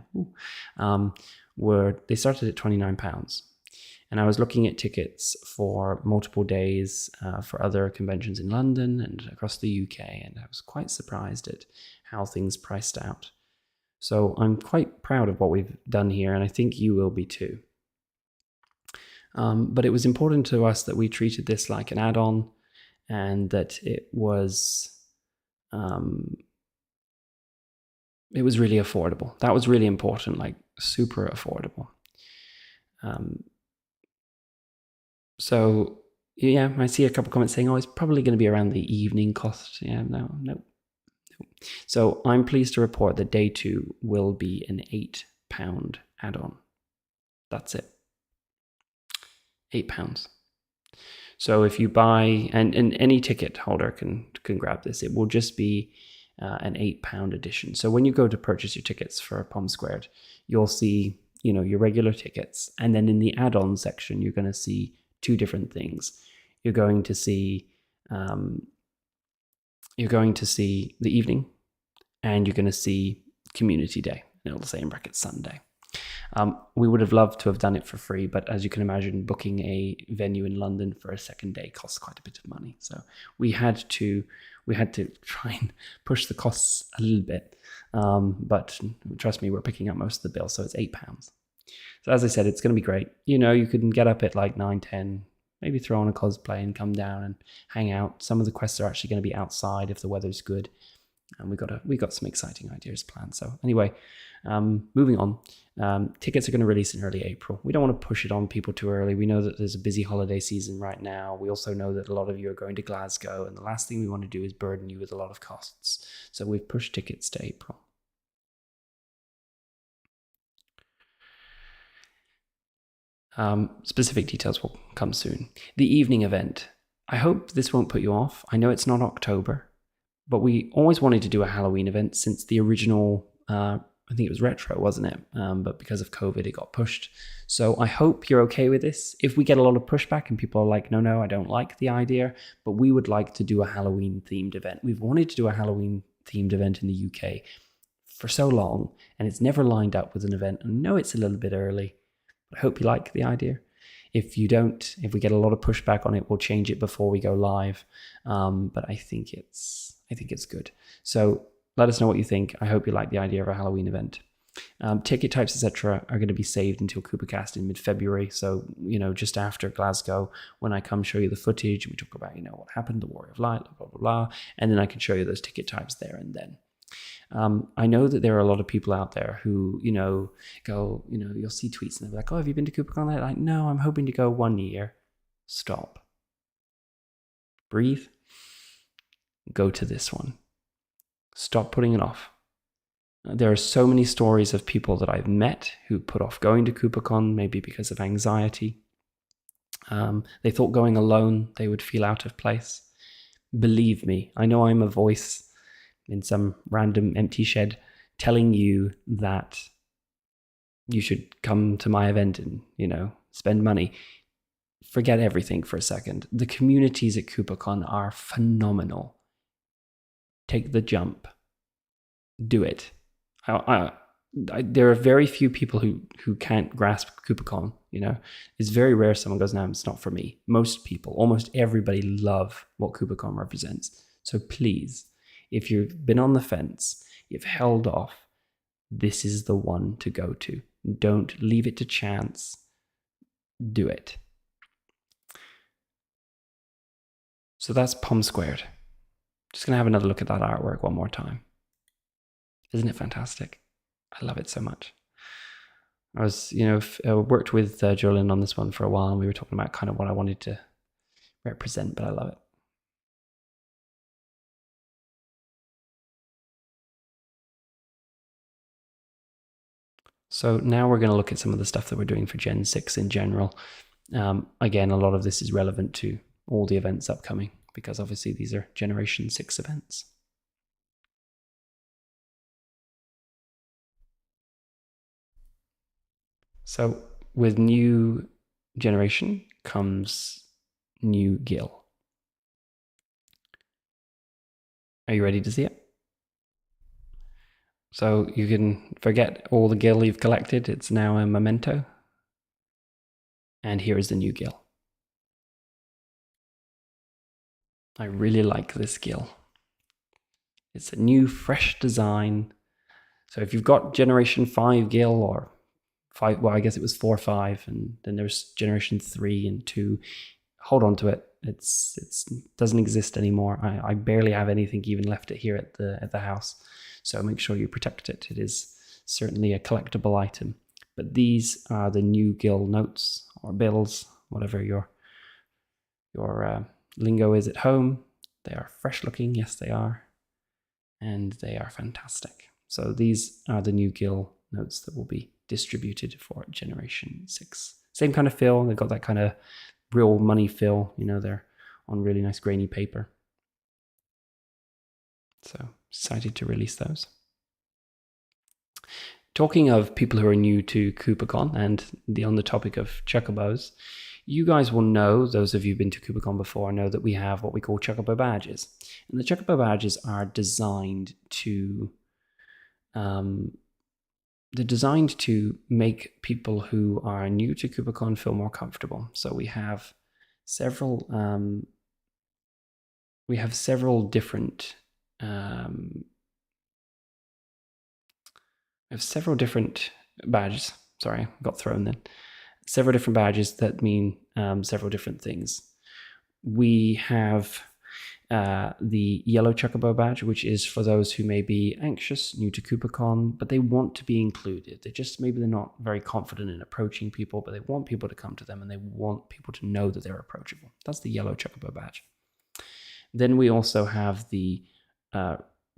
They started at £29. And I was looking at tickets for multiple days for other conventions in London and across the UK, and I was quite surprised at how things priced out. So I'm quite proud of what we've done here, and I think you will be too. But it was important to us that we treated this like an add-on, and that it was really affordable. That was really important, like super affordable. So yeah, I see a couple comments saying, "Oh, it's probably going to be around the evening cost." Yeah, no. So I'm pleased to report that day 2 will be an £8 add-on. That's it. £8. So if you buy, and any ticket holder can grab this, it will just be an £8 edition. So when you go to purchase your tickets for Pom2, you'll see, your regular tickets, and then in the add-on section, you're going to see 2 different things. You're going to see the evening, and you're going to see Community Day, and it'll say in brackets Sunday. We would have loved to have done it for free, but as you can imagine, booking a venue in London for a second day costs quite a bit of money. So we had to try and push the costs a little bit. But trust me, we're picking up most of the bill, so it's £8. So as I said, it's going to be great. You can get up at like 9, 10, maybe throw on a cosplay and come down and hang out. Some of the quests are actually going to be outside if the weather's good. And we got some exciting ideas planned. So anyway, moving on. Tickets are going to release in early April. We don't want to push it on people too early. We know that there's a busy holiday season right now. We also know that a lot of you are going to Glasgow, and the last thing we want to do is burden you with a lot of costs. So we've pushed tickets to April. Specific details will come soon. The evening event. I hope this won't put you off. I know it's not October, but we always wanted to do a Halloween event since the original, I think it was retro, wasn't it? But because of COVID, it got pushed. So I hope you're okay with this. If we get a lot of pushback and people are like, no, I don't like the idea, but we would like to do a Halloween themed event. We've wanted to do a Halloween themed event in the UK for so long, and it's never lined up with an event. I know it's a little bit early, but I hope you like the idea. If you don't, if we get a lot of pushback on it, we'll change it before we go live. But I think it's good. So let us know what you think. I hope you like the idea of a Halloween event. Ticket types, etc., are going to be saved until KupoCast in mid-February. So, just after Glasgow, when I come show you the footage, and we talk about, what happened, the Warrior of Light, blah, blah, blah, and then I can show you those ticket types there and then. I know that there are a lot of people out there who, go, you'll see tweets and they're like, oh, have you been to KupoCon? They're like, no, I'm hoping to go 1 year. Stop. Breathe. Go to this one. Stop putting it off. There are so many stories of people that I've met who put off going to KupoCon, maybe because of anxiety. They thought going alone, they would feel out of place. Believe me, I know I'm a voice in some random empty shed telling you that you should come to my event and, spend money. Forget everything for a second. The communities at KupoCon are phenomenal. Take the jump. Do it. There are very few people who can't grasp KupoCon, It's very rare someone goes, no, it's not for me. Most people, almost everybody, love what KupoCon represents. So please, if you've been on the fence, you've held off, this is the one to go to. Don't leave it to chance. Do it. So that's Pom2. Just going to have another look at that artwork one more time. Isn't it fantastic? I love it so much. I was, worked with Jolyn on this one for a while, and we were talking about kind of what I wanted to represent, but I love it. So now we're going to look at some of the stuff that we're doing for Gen 6 in general. Again, a lot of this is relevant to all the events upcoming, because obviously these are Generation 6 events. So with new generation comes new Gil. Are you ready to see it? So you can forget all the Gil you've collected. It's now a memento. And here is the new gill. I really like this gill. It's a new, fresh design. So if you've got Generation 5 gill, or 5, well, I guess it was 4 or 5, and then there's Generation 3 and 2, hold on to it. It doesn't exist anymore. I barely have anything even left here at the house. So make sure you protect it. It is certainly a collectible item. But these are the new gill notes or bills, whatever your lingo is at home. They are fresh looking, yes they are, and they are fantastic. So these are the new gill notes that will be distributed for Generation 6. Same kind of feel. They've got that kind of real money feel. You know, they're on really nice grainy paper. So excited to release those. Talking of people who are new to KupoCon and on the topic of chocobos, you guys will know, those of you who've been to KupoCon before, know that we have what we call chocobo badges. And the chocobo badges are designed to make people who are new to KupoCon feel more comfortable. So we have several different badges. Sorry, got thrown then. Several different badges that mean several different things. We have the yellow chocobo badge, which is for those who may be anxious, new to KupoCon, but they want to be included. Maybe they're not very confident in approaching people, but they want people to come to them and they want people to know that they're approachable. That's the yellow chocobo badge. Then we also have the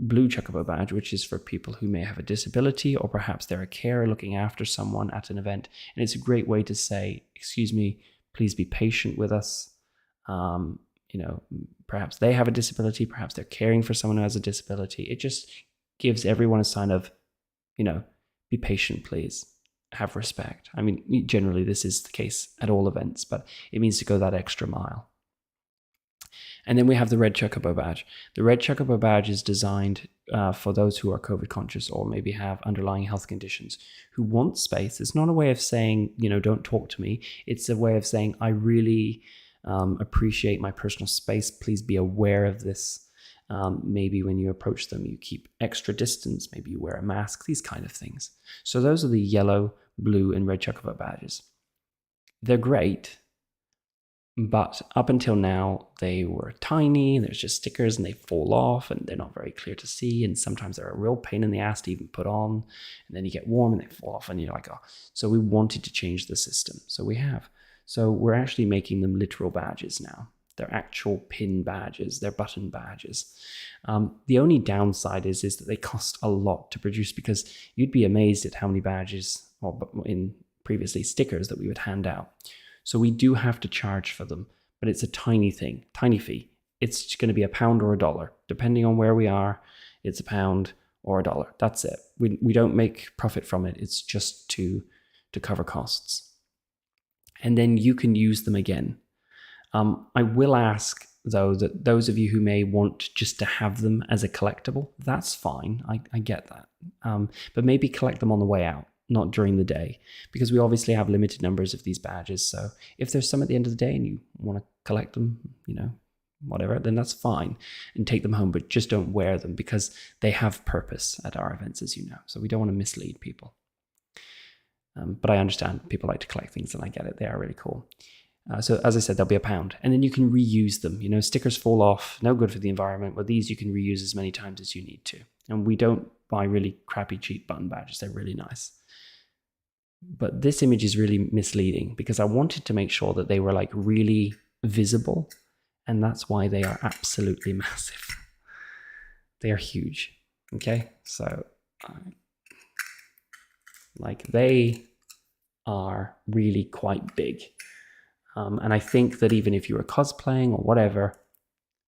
blue chocobo badge, which is for people who may have a disability, or perhaps they're a carer looking after someone at an event. And it's a great way to say, excuse me, please be patient with us. Perhaps they have a disability, perhaps they're caring for someone who has a disability. It just gives everyone a sign of, be patient, please. Have respect. I mean, generally this is the case at all events, but it means to go that extra mile. And then we have the red chocobo badge. The red chocobo badge is designed for those who are COVID conscious or maybe have underlying health conditions, who want space. It's not a way of saying, don't talk to me. It's a way of saying, I really appreciate my personal space. Please be aware of this. Maybe when you approach them, you keep extra distance. Maybe you wear a mask, these kind of things. So those are the yellow, blue, and red chocobo badges. They're great. But up until now, they were tiny, there's just stickers and they fall off and they're not very clear to see. And sometimes they're a real pain in the ass to even put on. And then you get warm and they fall off and you're like, oh. So we wanted to change the system. So we have. So we're actually making them literal badges now. They're actual pin badges, they're button badges. The only downside is that they cost a lot to produce, because you'd be amazed at how many badges, or in previously stickers, that we would hand out. So we do have to charge for them, but it's a tiny thing, tiny fee. It's going to be £1 or $1. Depending on where we are, it's £1 or $1. That's it. We don't make profit from it. It's just to cover costs. And then you can use them again. I will ask, though, that those of you who may want just to have them as a collectible, that's fine. I get that. But maybe collect them on the way out, not during the day, because we obviously have limited numbers of these badges. So if there's some at the end of the day and you want to collect them, whatever, then that's fine, and take them home, but just don't wear them, because they have purpose at our events, as you know. So we don't want to mislead people. But I understand people like to collect things, and I get it. They are really cool. So as I said, they'll be £1, and then you can reuse them. Stickers fall off, no good for the environment. But these you can reuse as many times as you need to. And we don't buy really crappy, cheap button badges. They're really nice. But this image is really misleading, because I wanted to make sure that they were like really visible, and that's why they are absolutely massive. They are huge. Okay, so they are really quite big, and I think that even if you were cosplaying or whatever,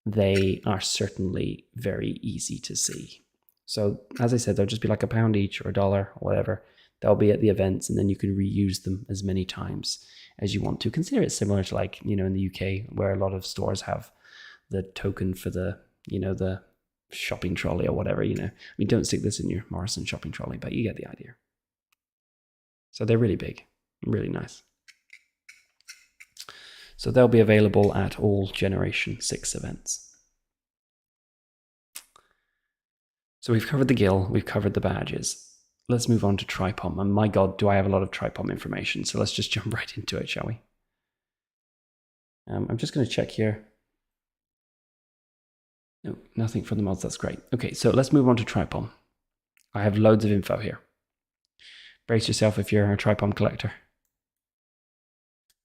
they are certainly very easy to see. So as I said, they'll just be like £1 each or $1 or whatever. They'll be at the events, and then you can reuse them as many times as you want to. Consider it similar to in the UK, where a lot of stores have the token for the shopping trolley or whatever, I mean, don't stick this in your Morrison shopping trolley, but you get the idea. So they're really big, really nice. So they'll be available at all Generation 6 events. So we've covered the gill, we've covered the badges. Let's move on to TriPom. And my God, do I have a lot of TriPom information. So let's just jump right into it, shall we? I'm just going to check here. No, nothing from the mods. That's great. Okay, so let's move on to TriPom. I have loads of info here. Brace yourself if you're a TriPom collector.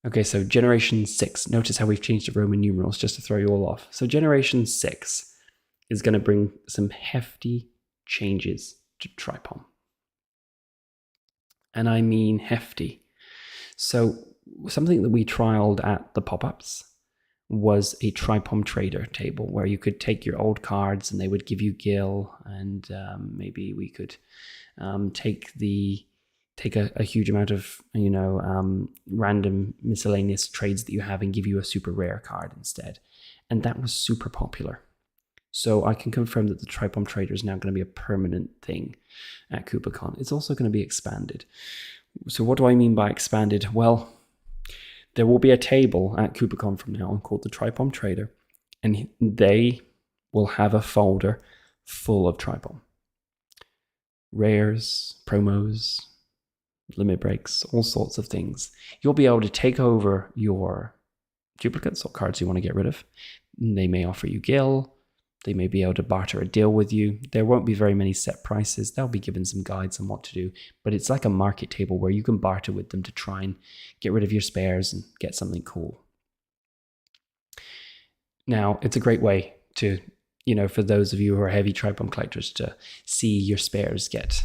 Okay, so Generation 6. Notice how we've changed the Roman numerals just to throw you all off. So Generation 6 is going to bring some hefty changes to TriPom. And I mean hefty. So something that we trialed at the pop-ups was a TriPom trader table where you could take your old cards and they would give you gil, and maybe we could take a huge amount of random miscellaneous trades that you have and give you a super rare card instead. And that was super popular. So I can confirm that the TriPom trader is now going to be a permanent thing at KupoCon. It's also going to be expanded. So what do I mean by expanded? Well, there will be a table at KupoCon from now on called the TriPom Trader, and they will have a folder full of TriPom. Rares, promos, limit breaks, all sorts of things. You'll be able to take over your duplicates or cards you want to get rid of. They may offer you gil. They may be able to barter a deal with you. There won't be very many set prices. They'll be given some guides on what to do, but it's like a market table where you can barter with them to try and get rid of your spares and get something cool. Now, it's a great way to, for those of you who are heavy TriPom collectors, to see your spares get,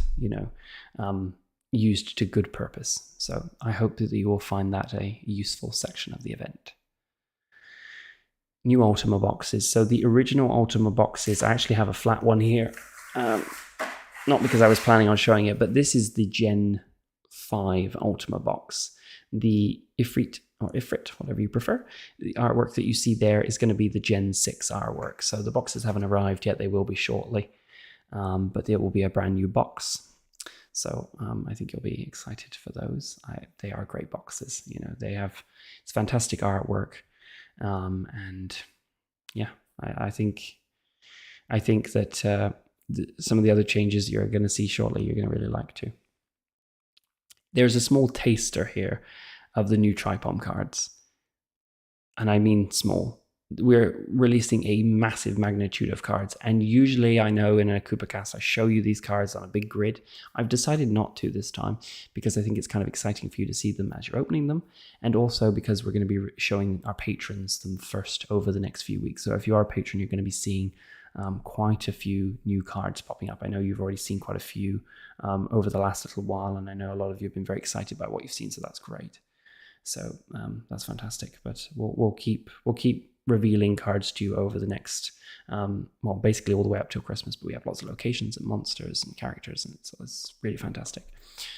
used to good purpose. So I hope that you will find that a useful section of the event. New Ultima boxes. So the original Ultima boxes, I actually have a flat one here. Not because I was planning on showing it, but this is the Gen 5 Ultima box. The Ifrit, or Ifrit, whatever you prefer. The artwork that you see there is going to be the Gen 6 artwork. So the boxes haven't arrived yet. They will be shortly. But it will be a brand new box. So I think you'll be excited for those. They are great boxes. It's fantastic artwork. And yeah, I think that some of the other changes you're going to see shortly, you're going to really like too. There's a small taster here of the new TriPom cards. And I mean small. We're releasing a massive magnitude of cards. And usually I know in a KupoCast, I show you these cards on a big grid. I've decided not to this time because I think it's kind of exciting for you to see them as you're opening them. And also because we're going to be showing our patrons them first over the next few weeks. So if you are a patron, you're going to be seeing quite a few new cards popping up. I know you've already seen quite a few over the last little while. And I know a lot of you have been very excited about what you've seen. So that's great. So that's fantastic. But we'll keep revealing cards to you over the next, basically all the way up till Christmas, but we have lots of locations and monsters and characters, and it's really fantastic.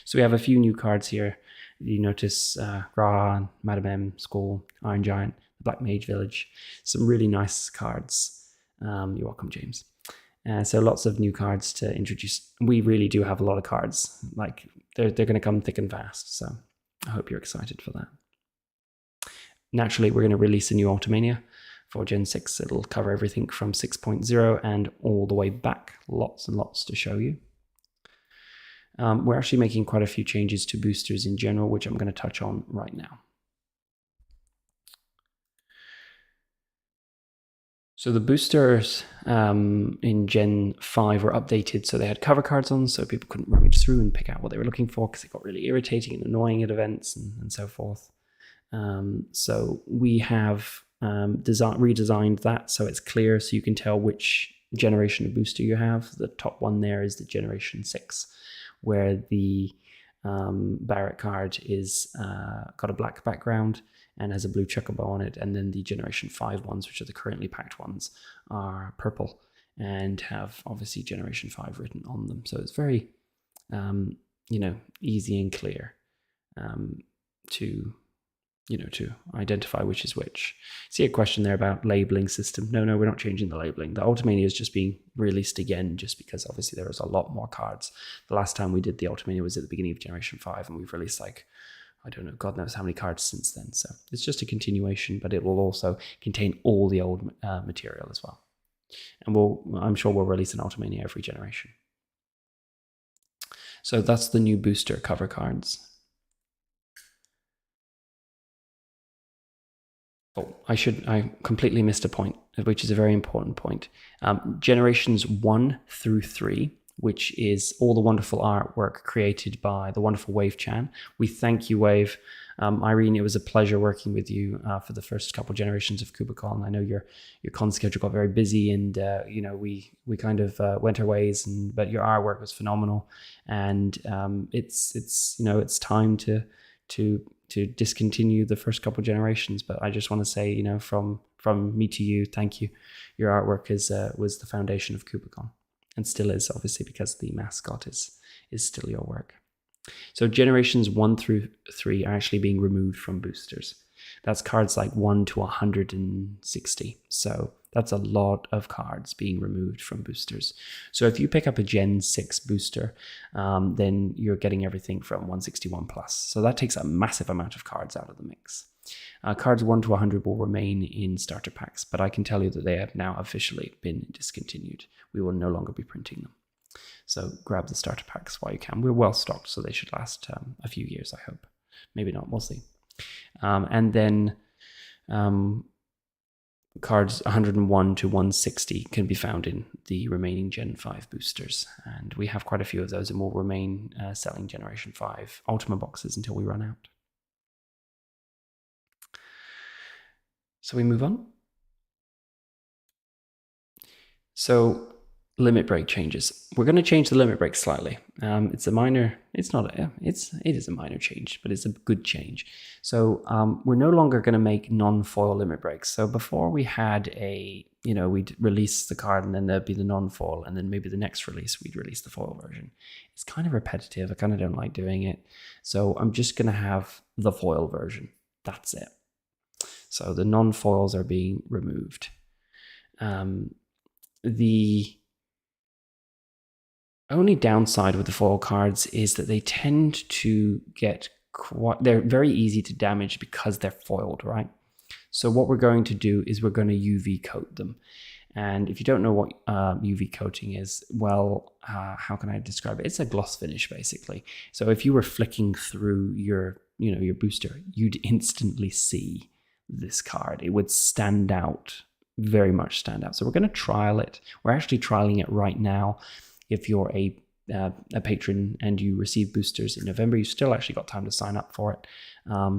So we have a few new cards here. You notice Gra, Madame M, Skull, Iron Giant, the Black Mage Village, some really nice cards. You're welcome, James. So lots of new cards to introduce. We really do have a lot of cards. Like they're going to come thick and fast, so I hope you're excited for that. Naturally, we're going to release a new Ultimania for Gen 6. It'll cover everything from 6.0 and all the way back. Lots and lots to show you. We're actually making quite a few changes to boosters in general, which I'm going to touch on right now. So the boosters in Gen 5 were updated, so they had cover cards on, so people couldn't rummage through and pick out what they were looking for because it got really irritating and annoying at events and so forth. So we have redesigned that so it's clear, so you can tell which generation of booster you have. The top one there is the Generation 6, where the Barrett card is got a black background and has a blue chocobo on it, and then the Generation 5 ones, which are the currently packed ones, are purple and have obviously Generation 5 written on them. So it's very, easy and clear to identify which is which. See a question there about labeling system. No, we're not changing the labeling. The Ultimania is just being released again, just because obviously there is a lot more cards. The last time we did the Ultimania was at the beginning of Generation 5, and we've released like I don't know, God knows how many cards since then. So it's just a continuation, but it will also contain all the old material as well. And I'm sure we'll release an Ultimania every generation. So that's the new booster cover cards. Oh, I completely missed a point, which is a very important point. Generations 1 through 3, which is all the wonderful artwork created by the wonderful Wave Chan. We thank you, Wave. Irene, it was a pleasure working with you for the first couple generations of KupoCon. I know your con schedule got very busy, and we kind of went our ways, but your artwork was phenomenal, and it's time to discontinue the first couple generations. But I just want to say, from me to you, thank you. Your artwork was the foundation of KupoCon, and still is, obviously, because the mascot is still your work. So generations 1 through 3 are actually being removed from boosters. That's cards like 1 to 160. So that's a lot of cards being removed from boosters. So if you pick up a Gen 6 booster, then you're getting everything from 161 plus. So that takes a massive amount of cards out of the mix. Cards 1 to 100 will remain in starter packs, but I can tell you that they have now officially been discontinued. We will no longer be printing them. So grab the starter packs while you can. We're well stocked, so they should last a few years, I hope. Maybe not, we'll see. And then cards 101 to 160 can be found in the remaining Gen 5 boosters. And we have quite a few of those, and we'll remain selling Generation 5 Ultima boxes until we run out. So we move on. So limit break changes. We're going to change the limit break slightly. It is a minor change, but it's a good change. So we're no longer going to make non-foil limit breaks. So before we had we'd release the card and then there'd be the non-foil, and then maybe the next release we'd release the foil version. It's kind of repetitive. I kind of don't like doing it. So I'm just going to have the foil version. That's it. So the non-foils are being removed. The only downside with the foil cards is that they tend to they're very easy to damage because they're foiled, right? So what we're going to do is we're going to UV coat them. And if you don't know what UV coating is, well, how can I describe it? It's a gloss finish, basically. So if you were flicking through your booster, you'd instantly see this card. It would stand out, very much stand out. So we're going to trial it. We're actually trialing it right now. If you're a patron and you receive boosters in November, you still actually got time to sign up for it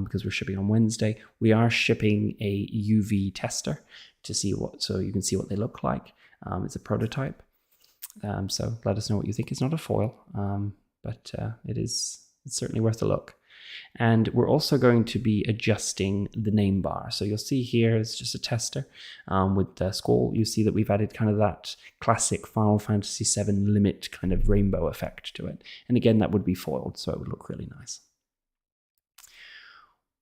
because we're shipping on Wednesday. We are shipping a UV tester so you can see what they look like. It's a prototype. So let us know what you think. It's not a foil, but it's certainly worth a look. And we're also going to be adjusting the name bar. So you'll see here, it's just a tester with the Squall. You see that we've added kind of that classic Final Fantasy VII limit kind of rainbow effect to it. And again, that would be foiled, so it would look really nice.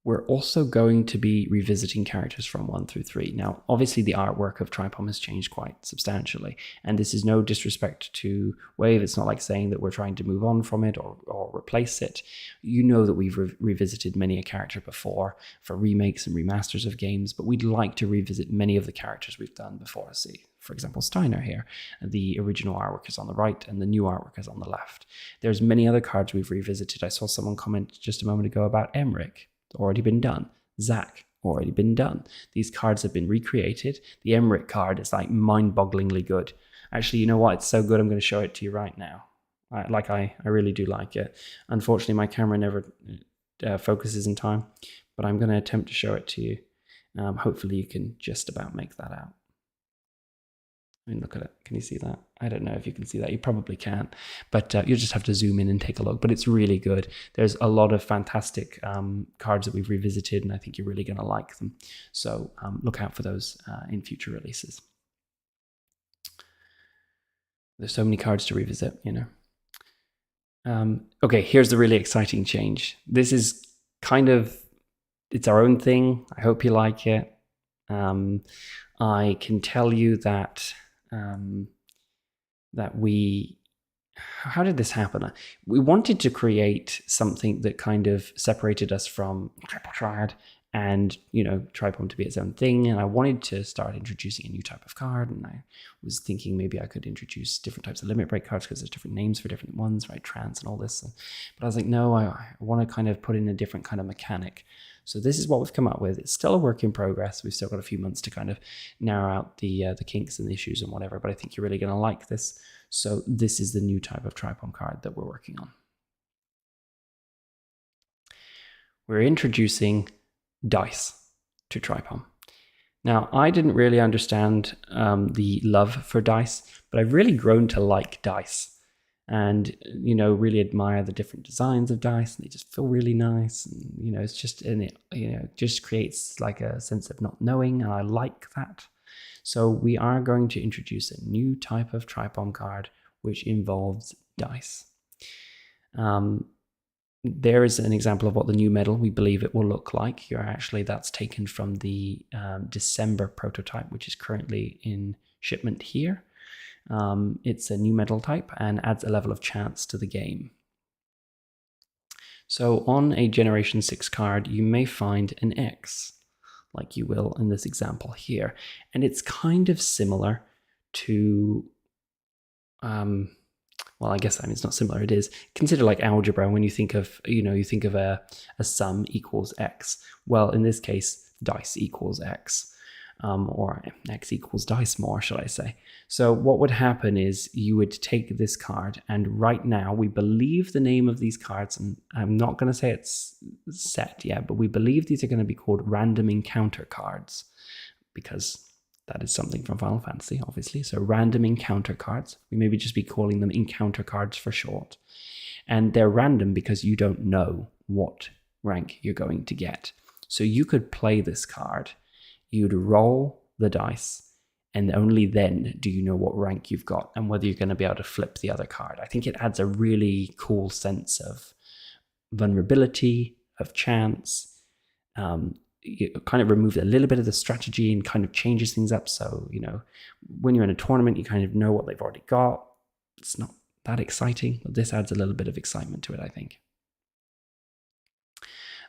We're also going to be revisiting characters from 1 through 3. Now, obviously, the artwork of TriPom has changed quite substantially, and this is no disrespect to Wave. It's not like saying that we're trying to move on from it or replace it. You know that we've revisited many a character before for remakes and remasters of games, but we'd like to revisit many of the characters we've done before. See, for example, Steiner here. The original artwork is on the right, and the new artwork is on the left. There's many other cards we've revisited. I saw someone comment just a moment ago about Emmerich. Already been done. Zach, already been done. These cards have been recreated. The Emmerich card is like mind-bogglingly good. Actually, you know what? It's so good, I'm going to show it to you right now. I really do like it. Unfortunately, my camera never focuses in time, but I'm going to attempt to show it to you. Hopefully, you can just about make that out. I mean, look at it. Can you see that? I don't know if you can see that. You probably can't, but you just have to zoom in and take a look. But it's really good. There's a lot of fantastic cards that we've revisited, and I think you're really going to like them. So look out for those in future releases. There's so many cards to revisit, Okay, here's the really exciting change. This is it's our own thing. I hope you like it. I can tell you that we how did this happen? We wanted to create something that kind of separated us from Triple Triad and, TriPom to be its own thing. And I wanted to start introducing a new type of card. And I was thinking maybe I could introduce different types of limit break cards because there's different names for different ones, right? Trans and all this. But I was like, no, I want to kind of put in a different kind of mechanic. So this is what we've come up with. It's still a work in progress. We've still got a few months to kind of narrow out the kinks and the issues and whatever, but I think you're really going to like this. So this is the new type of TriPom card that we're working on. We're introducing dice to TriPom. Now, I didn't really understand the love for dice, but I've really grown to like dice. And really admire the different designs of dice, and they just feel really nice. And it's just, and it just creates like a sense of not knowing, and I like that. So we are going to introduce a new type of TriPom card which involves dice. There is an example of what the new medal we believe it will look like here. Actually, that's taken from the December prototype, which is currently in shipment here. It's a new medal type and adds a level of chance to the game. So on a Generation 6 card, you may find an X, like you will in this example here. And it's kind of similar to, well, I guess, it's not similar, it is. Consider like algebra when you think of, you think of a sum equals X. Well, in this case, dice equals X. Or X equals dice more, should I say. So what would happen is you would take this card, and right now we believe the name of these cards, and I'm not going to say it's set yet, but we believe these are going to be called random encounter cards, because that is something from Final Fantasy, obviously. So random encounter cards. We maybe just be calling them encounter cards for short. And they're random because you don't know what rank you're going to get. So you could play this card. You'd roll the dice, and only then do you know what rank you've got and whether you're going to be able to flip the other card. I think it adds a really cool sense of vulnerability, of chance. It kind of removes a little bit of the strategy and kind of changes things up. So, when you're in a tournament, you kind of know what they've already got. It's not that exciting, but this adds a little bit of excitement to it, I think.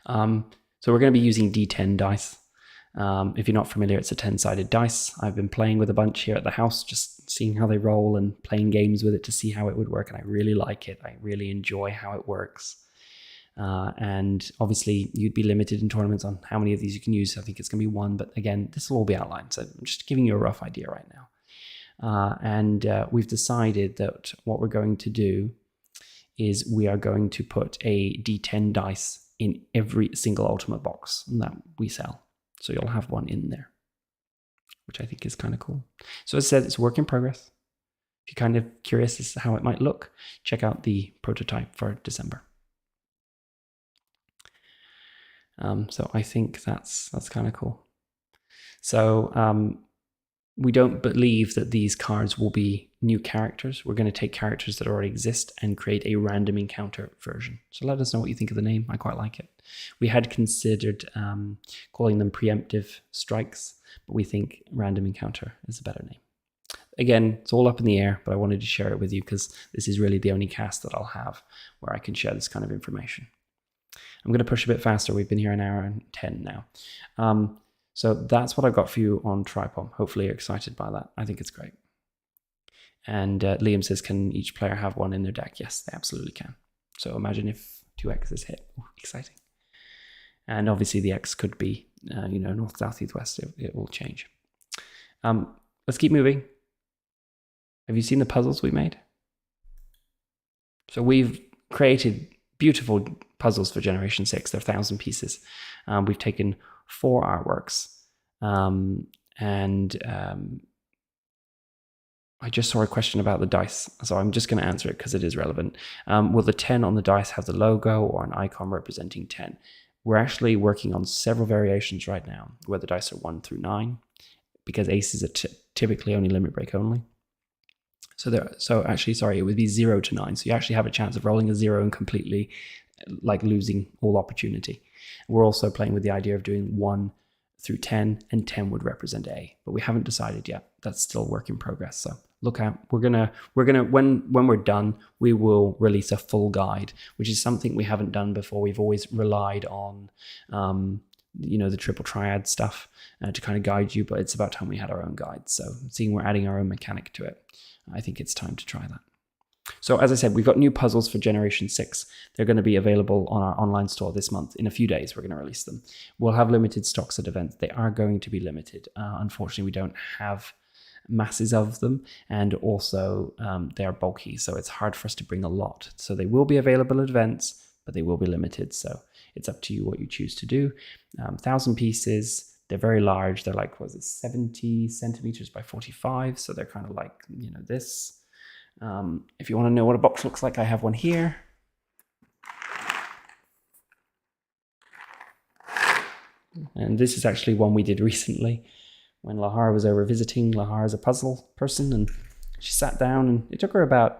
So we're going to be using D10 dice. If you're not familiar, it's a 10-sided dice. I've been playing with a bunch here at the house, just seeing how they roll and playing games with it to see how it would work, and I really like it. I really enjoy how it works. And obviously, you'd be limited in tournaments on how many of these you can use. I think it's going to be one, but again, this will all be outlined, so I'm just giving you a rough idea right now. And we've decided that what we're going to do is we are going to put a D10 dice in every single Ultimate box that we sell. So you'll have one in there, which I think is kind of cool. So as I said, it's a work in progress. If you're kind of curious as to how it might look, check out the prototype for December. So I think that's kind of cool. So we don't believe that these cards will be new characters. We're going to take characters that already exist and create a random encounter version. So let us know what you think of the name. I quite like it. We had considered calling them preemptive strikes, but we think random encounter is a better name. Again, it's all up in the air, but I wanted to share it with you because this is really the only cast that I'll have where I can share this kind of information. I'm going to push a bit faster. We've been here an hour and 10 now. So that's what I've got for you on TriPom. Hopefully you're excited by that. I think it's great. And Liam says, can each player have one in their deck? Yes, they absolutely can. So imagine if 2X's hit. Ooh, exciting. And obviously the X could be, north, south, east, west. It will change. Let's keep moving. Have you seen the puzzles we made? So we've created beautiful puzzles for Generation 6. They're 1,000 pieces. We've taken 4 artworks. I just saw a question about the dice, so I'm just going to answer it because it is relevant. Will the 10 on the dice have the logo or an icon representing 10? We're actually working on several variations right now, where the dice are 1 through 9, because aces are typically only limit break only. So actually, sorry, it would be 0 to 9. So you actually have a chance of rolling a 0 and completely losing all opportunity. We're also playing with the idea of doing 1 through 10, and 10 would represent A, but we haven't decided yet. That's still work in progress. So look out. We're gonna when we're done, we will release a full guide, which is something we haven't done before. We've always relied on the triple triad stuff to kind of guide you, but it's about time we had our own guide. So seeing we're adding our own mechanic to it, I think it's time to try that. So as I said, we've got new puzzles for Generation 6. They're going to be available on our online store this month. In a few days, we're going to release them. We'll have limited stocks at events. They are going to be limited. Unfortunately, we don't have masses of them, and also they are bulky, so it's hard for us to bring a lot. So they will be available at events, but they will be limited. So it's up to you what you choose to do. 1,000 pieces. They're very large. They're like, 70 centimeters by 45. So they're kind of like, this. If you want to know what a box looks like, I have one here. And this is actually one we did recently when Lahar was over visiting. Lahar is a puzzle person, and she sat down, and it took her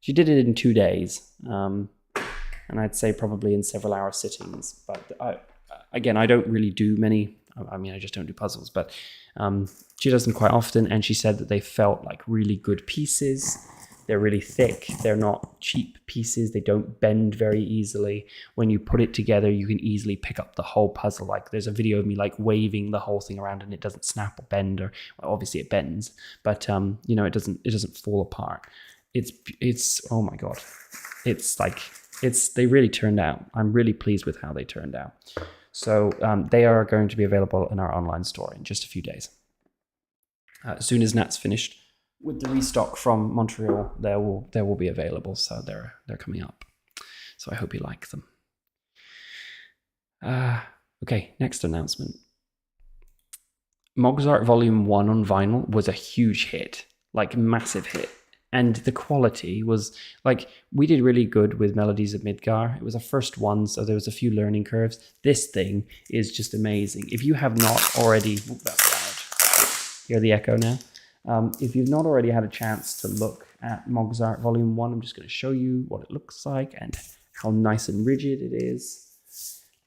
she did it in 2 days. And I'd say probably in several hour sittings. But I don't really do many. I just don't do puzzles, but she does them quite often. And she said that they felt like really good pieces. They're really thick. They're not cheap pieces. They don't bend very easily. When you put it together, you can easily pick up the whole puzzle. Like there's a video of me like waving the whole thing around, and it doesn't snap or bend, or obviously it bends, but it doesn't fall apart. It's oh my God. They really turned out. I'm really pleased with how they turned out. So they are going to be available in our online store in just a few days. As soon as Nat's finished with the restock from Montreal, they will be available. So they're coming up. So I hope you like them. Okay, next announcement. Mogsart Volume 1 on vinyl was a huge hit, like massive hit. And the quality was like, we did really good with Melodies of Midgar. It was our first one, so there was a few learning curves. This thing is just amazing. If you have not already, that's loud. Hear the echo now? If you've not already had a chance to look at Mogsart Volume 1, I'm just going to show you what it looks like and how nice and rigid it is.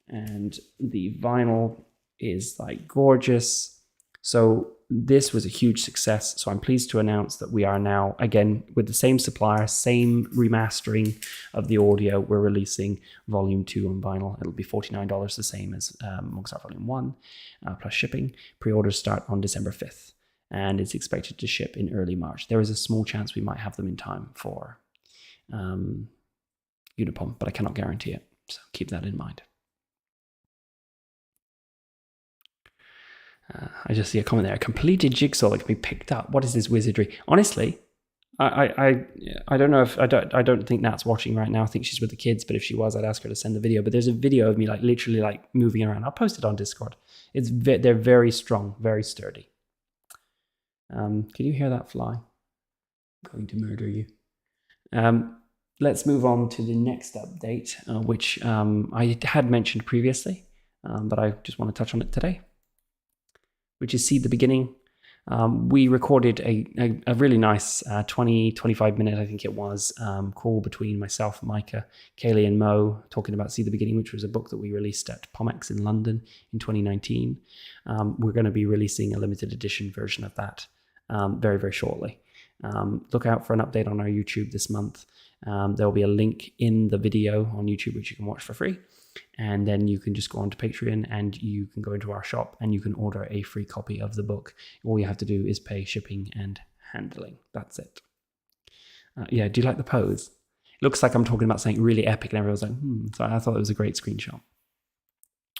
And the vinyl is like gorgeous. So this was a huge success. So I'm pleased to announce that we are now, again, with the same supplier, same remastering of the audio, we're releasing Volume 2 on vinyl. It'll be $49, the same as Mogsart Volume 1, plus shipping. Pre-orders start on December 5th. And it's expected to ship in early March. There is a small chance we might have them in time for Unipom, but I cannot guarantee it. So keep that in mind. I just see a comment there. A completed jigsaw that can be picked up. What is this wizardry? Honestly, I don't know if I don't think Nat's watching right now. I think she's with the kids, but if she was, I'd ask her to send the video. But there's a video of me like literally like moving around. I'll post it on Discord. They're very strong, very sturdy. Can you hear that fly? I'm going to murder you. Let's move on to the next update, which I had mentioned previously, but I just want to touch on it today, which is See the Beginning. We recorded a really nice 20-25 minute, I think it was, call between myself, Micah, Kaylee and Mo talking about See the Beginning, which was a book that we released at PomX in London in 2019. We're going to be releasing a limited edition version of that very, very shortly. Look out for an update on our YouTube this month. There'll be a link in the video on YouTube, which you can watch for free. And then you can just go on to Patreon and you can go into our shop and you can order a free copy of the book. All you have to do is pay shipping and handling. That's it. Yeah, do you like the pose? It looks like I'm talking about something really epic and everyone's like, So I thought it was a great screenshot.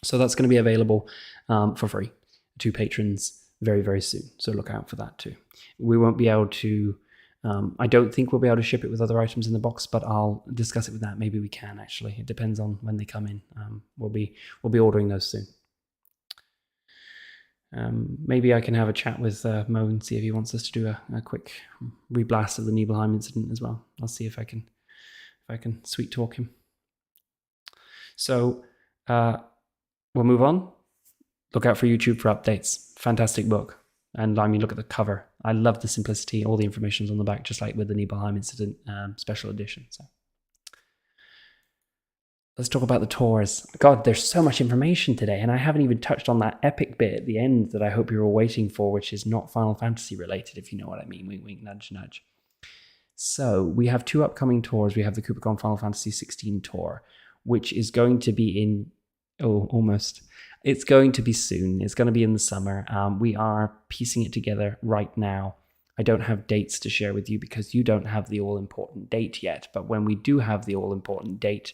So that's going to be available for free to patrons very, very soon. So look out for that too. We won't be able to I don't think we'll be able to ship it with other items in the box, but I'll discuss it with that. Maybe we can actually. It depends on when they come in. We'll be ordering those soon. Maybe I can have a chat with Mo and see if he wants us to do a quick reblast of the Nibelheim incident as well. I'll see if I can sweet talk him. So we'll move on. Look out for YouTube for updates. Fantastic book. And I mean, look at the cover. I love the simplicity. All the information's on the back, just like with the Nibelheim incident special edition. So let's talk about the tours. God, there's so much information today, and I haven't even touched on that epic bit at the end that I hope you're all waiting for, which is not Final Fantasy related, if you know what I mean. Wink, wink, nudge, nudge. So we have 2 upcoming tours. We have the KupoCon Final Fantasy 16 tour, which is going to be in, almost. It's going to be soon. It's going to be in the summer. We are piecing it together right now. I don't have dates to share with you because you don't have the all-important date yet. But when we do have the all-important date,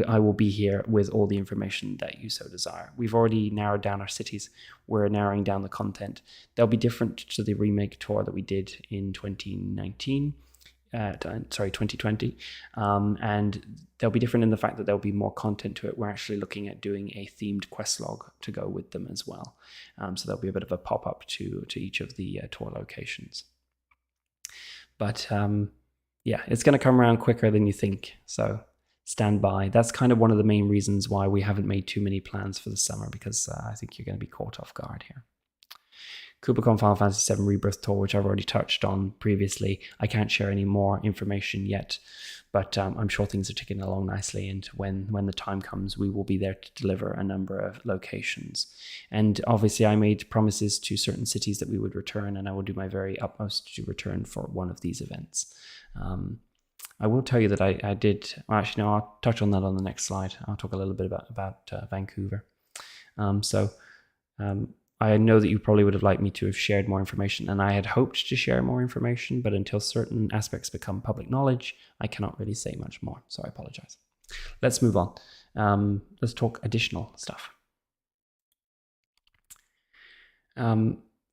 I will be here with all the information that you so desire. We've already narrowed down our cities. We're narrowing down the content. They'll be different to the remake tour that we did in 2020. And they'll be different in the fact that there'll be more content to it. We're actually looking at doing a themed quest log to go with them as well. So there'll be a bit of a pop-up to each of the tour locations. But yeah, it's going to come around quicker than you think. So stand by. That's kind of one of the main reasons why we haven't made too many plans for the summer, because I think you're going to be caught off guard here. KupoCon Final Fantasy VII Rebirth Tour, which I've already touched on previously. I can't share any more information yet, but I'm sure things are ticking along nicely, and when the time comes, we will be there to deliver a number of locations. And obviously I made promises to certain cities that we would return, and I will do my very utmost to return for one of these events. I will tell you that I did, well, actually no, I'll touch on that on the next slide. I'll talk a little bit about Vancouver. I know that you probably would have liked me to have shared more information, and I had hoped to share more information, but until certain aspects become public knowledge, I cannot really say much more, so I apologize. Let's move on. Let's talk additional stuff.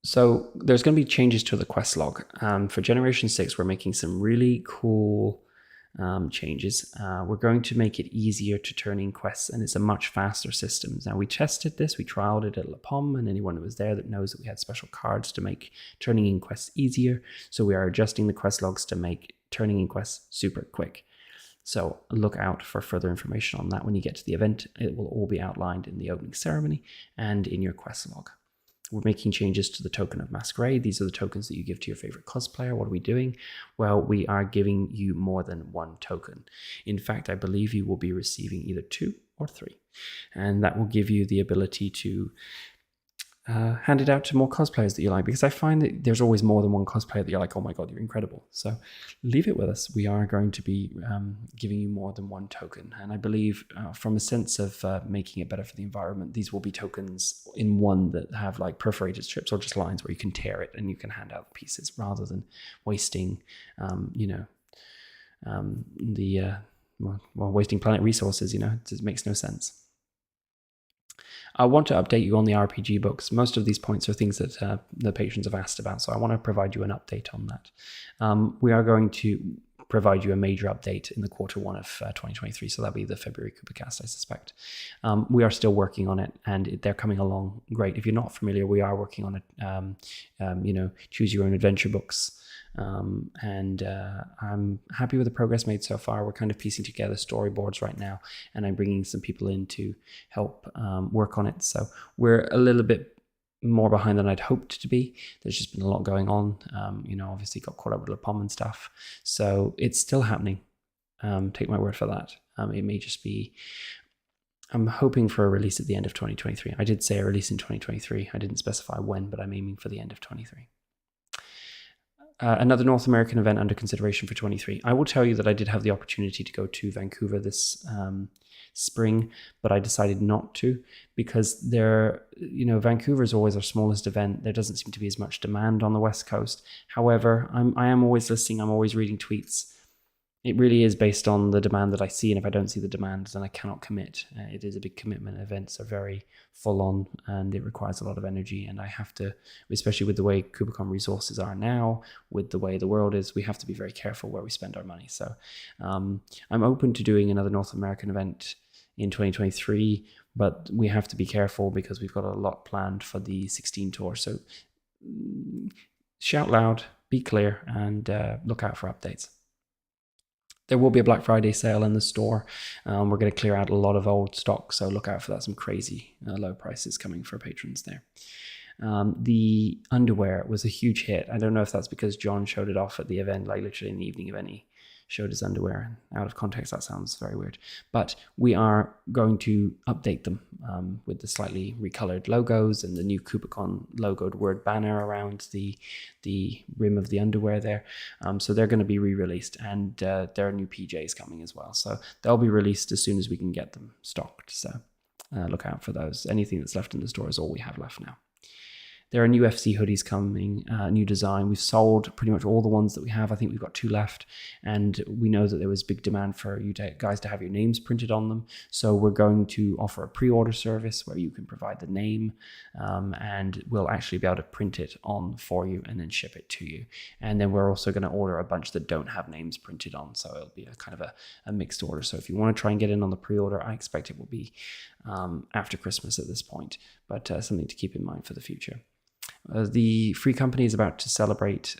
So there's going to be changes to the quest log. For Generation 6, we're making some really cool changes. We're going to make it easier to turn in quests, and it's a much faster system. Now, we tested this, we trialed it at Pom2, and anyone who was there that knows that we had special cards to make turning in quests easier. So we are adjusting the quest logs to make turning in quests super quick. So look out for further information on that when you get to the event. It will all be outlined in the opening ceremony and in your quest log. We're making changes to the token of Masquerade. These are the tokens that you give to your favorite cosplayer. What are we doing? Well, we are giving you more than 1 token. In fact, I believe you will be receiving either 2 or 3. And that will give you the ability to hand it out to more cosplayers that you like, because I find that there's always more than one cosplayer that you're like, oh my God, you're incredible. So leave it with us. We are going to be giving you more than 1 token. And I believe from a sense of making it better for the environment, these will be tokens in one that have like perforated strips or just lines where you can tear it and you can hand out pieces rather than wasting, wasting planet resources, it makes no sense. I want to update you on the RPG books. Most of these points are things that the patrons have asked about, so I want to provide you an update on that. We are going to provide you a major update in the Q1 of 2023, so that'll be the February KupoCast, I suspect. We are still working on it, and they're coming along great. If you're not familiar, we are working on it. Choose your own adventure books. I'm happy with the progress made so far. We're kind of piecing together storyboards right now, and I'm bringing some people in to help work on it. So we're a little bit more behind than I'd hoped to be. There's just been a lot going on. Obviously got caught up with Pom and stuff. So it's still happening. Take my word for that. It may just be, I'm hoping for a release at the end of 2023. I did say a release in 2023. I didn't specify when, but I'm aiming for the end of 23. Another North American event under consideration for 23. I will tell you that I did have the opportunity to go to Vancouver this spring, but I decided not to because Vancouver is always our smallest event. There doesn't seem to be as much demand on the West Coast. However, I am always listening. I'm always reading tweets. It really is based on the demand that I see, and if I don't see the demand, then I cannot commit. It is a big commitment. Events are very full on, and it requires a lot of energy, and I have to, especially with the way KupoCon resources are now, with the way the world is, we have to be very careful where we spend our money. So I'm open to doing another North American event in 2023, but we have to be careful because we've got a lot planned for the 16 tour. So shout loud, be clear, and look out for updates. There will be a Black Friday sale in the store. We're going to clear out a lot of old stock, so look out for that. Some crazy low prices coming for patrons there. The underwear was a huge hit. I don't know if that's because John showed it off at the event, like literally in the evening event, he showed his underwear. Out of context, that sounds very weird. But we are going to update them with the slightly recolored logos and the new KupoCon logoed word banner around the rim of the underwear there. So they're going to be re-released, and there are new PJs coming as well. So they'll be released as soon as we can get them stocked. So look out for those. Anything that's left in the store is all we have left now. There are new FC hoodies coming, new design. We've sold pretty much all the ones that we have. I think we've got 2 left, and we know that there was big demand for you guys to have your names printed on them. So we're going to offer a pre-order service where you can provide the name, and we'll actually be able to print it on for you and then ship it to you. And then we're also going to order a bunch that don't have names printed on, so it'll be a kind of a mixed order. So if you want to try and get in on the pre-order, I expect it will be after Christmas at this point, but something to keep in mind for the future. The Free Company is about to celebrate.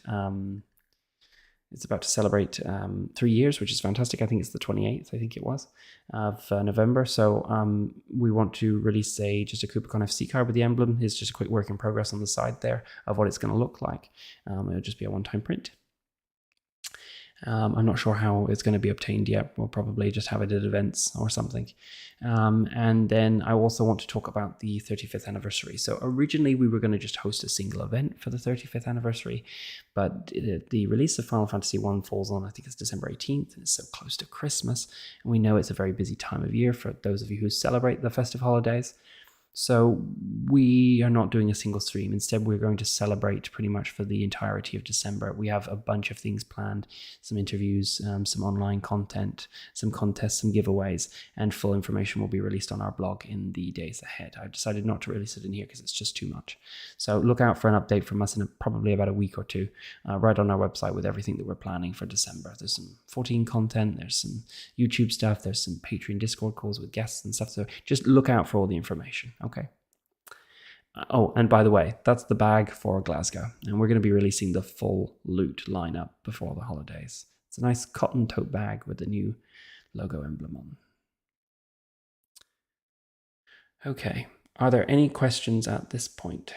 It's about to celebrate 3 years, which is fantastic. I think it's the 28th. I think it was of November. So we want to release just a KupoCon FC card with the emblem. It's just a quick work in progress on the side there of what it's going to look like. It'll just be a one-time print. I'm not sure how it's going to be obtained yet. We'll probably just have it at events or something. And then I also want to talk about the 35th anniversary. So originally we were going to just host a single event for the 35th anniversary, but the release of Final Fantasy 1 falls on, I think it's December 18th, and it's so close to Christmas. And we know it's a very busy time of year for those of you who celebrate the festive holidays. So we are not doing a single stream. Instead, we're going to celebrate pretty much for the entirety of December. We have a bunch of things planned, some interviews, some online content, some contests, some giveaways, and full information will be released on our blog in the days ahead. I decided not to release it in here because it's just too much. So look out for an update from us in probably about a week or two, right on our website with everything that we're planning for December. There's some 14 content, there's some YouTube stuff, there's some Patreon Discord calls with guests and stuff. So just look out for all the information. Okay. Oh, and by the way, that's the bag for Glasgow, and we're going to be releasing the full loot lineup before the holidays. It's a nice cotton tote bag with the new logo emblem on. Okay, are there any questions at this point?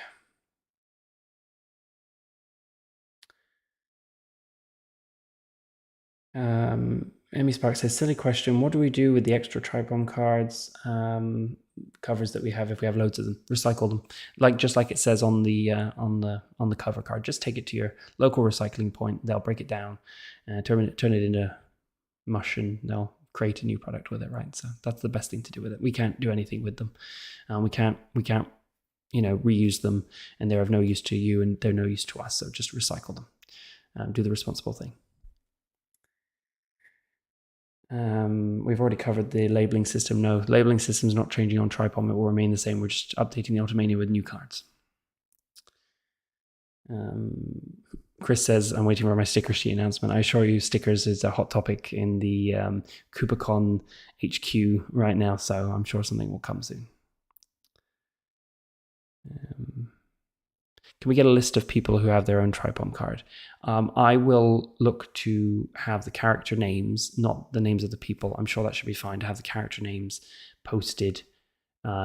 Emmy Spark says, silly question. What do we do with the extra TriPom cards, covers that we have if we have loads of them? Recycle them, just like it says on the cover card. Just take it to your local recycling point. They'll break it down, turn it into mush, and they'll create a new product with it. Right. So that's the best thing to do with it. We can't do anything with them. We can't reuse them, and they're of no use to you, and they're no use to us. So just recycle them. Do the responsible thing. We've already covered the labeling system. No, labeling system is not changing on TriPom. It will remain the same. We're just updating the Ultimania with new cards. Chris says, I'm waiting for my sticker sheet announcement. I assure you, stickers is a hot topic in the KupoCon HQ right now, so I'm sure something will come soon. Can we get a list of people who have their own TriPom card? I will look to have the character names, not the names of the people. I'm sure that should be fine to have the character names posted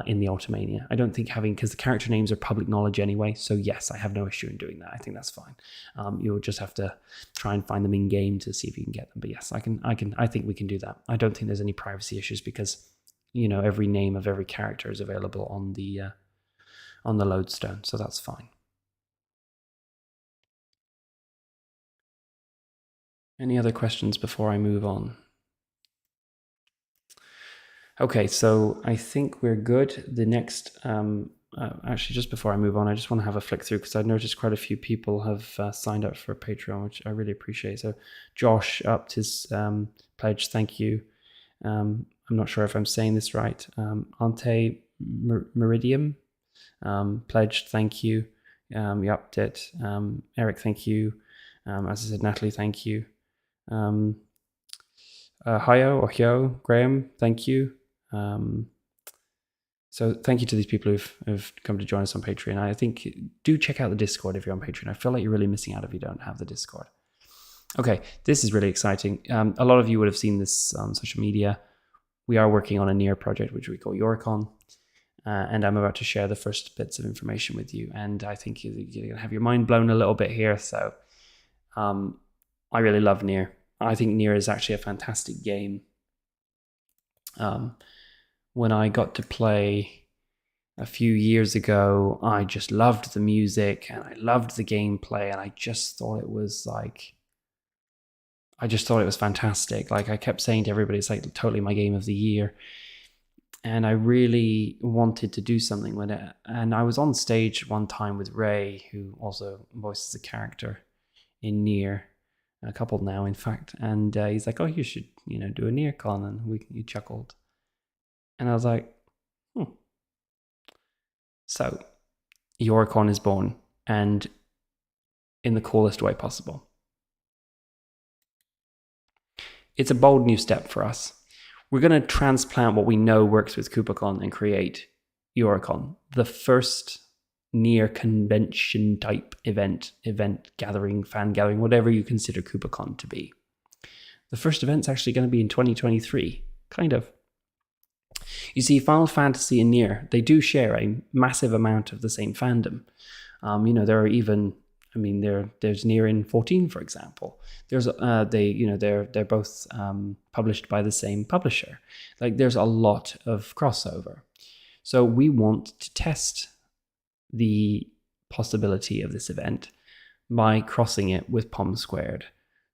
in the Ultimania. I don't think because the character names are public knowledge anyway, so yes, I have no issue in doing that. I think that's fine. You'll just have to try and find them in game to see if you can get them. But yes, I think we can do that. I don't think there's any privacy issues because, every name of every character is available on the lodestone, so that's fine. Any other questions before I move on? Okay, so I think we're good. The next, actually, just before I move on, I just want to have a flick through because I noticed quite a few people have signed up for Patreon, which I really appreciate. So Josh upped his pledge. Thank you. I'm not sure if I'm saying this right. Ante Meridium pledged. Thank you. You upped it. Eric, thank you. As I said, Natalie, thank you. Hyo, Graham, thank you. So thank you to these people who've come to join us on Patreon. I think do check out the Discord if you're on Patreon. I feel like you're really missing out if you don't have the Discord. Okay, this is really exciting. A lot of you would have seen this on social media. We are working on a near project which we call Yoricon. and I'm about to share the first bits of information with you. And I think you're going to have your mind blown a little bit here. So I really love Nier. I think Nier is actually a fantastic game. When I got to play a few years ago, I just loved the music and I loved the gameplay, and I just thought it was fantastic. Like, I kept saying to everybody, it's like totally my game of the year. And I really wanted to do something with it. And I was on stage one time with Ray, who also voices a character in Nier, a couple now, in fact. And he's like, "Oh, you should, do a Yoricon." And we chuckled. And I was like, So, Yoricon is born, and in the coolest way possible. It's a bold new step for us. We're going to transplant what we know works with KupoCon and create Yoricon, the first Nier convention type event gathering, fan gathering, whatever you consider KupoCon to be. The first event's actually going to be in 2023, kind of. You see, Final Fantasy and Nier, they do share a massive amount of the same fandom. There are even, there's Nier in 14, for example. There's they're both published by the same publisher. Like, there's a lot of crossover. So we want to test the possibility of this event by crossing it with Pom2.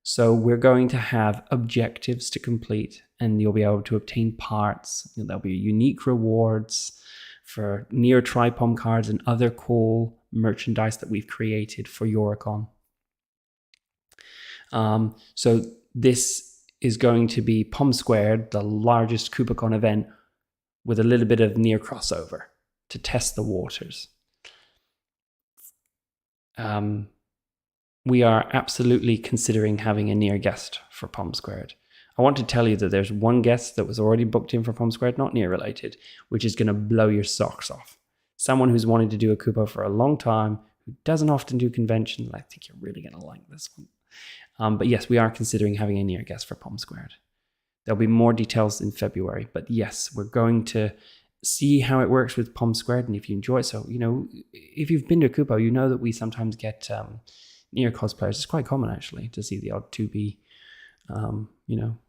So we're going to have objectives to complete, and you'll be able to obtain parts. There'll be unique rewards for Nier TriPom cards and other cool merchandise that we've created for Yoricon. So this is going to be Pom2, the largest KupoCon event, with a little bit of Nier crossover to test the waters. We are absolutely considering having a Nier guest for Pom2. I want to tell you that there's one guest that was already booked in for Pom2, not Nier related, which is going to blow your socks off. Someone who's wanted to do a Kupo for a long time, who doesn't often do conventions. I think you're really going to like this one. But yes, we are considering having a Nier guest for Pom2. There'll be more details in February, but yes, we're going to see how it works with Pom2, and if you enjoy it. So, if you've been to Kupo, you know that we sometimes get Nier cosplayers. It's quite common, actually, to see the odd 2B,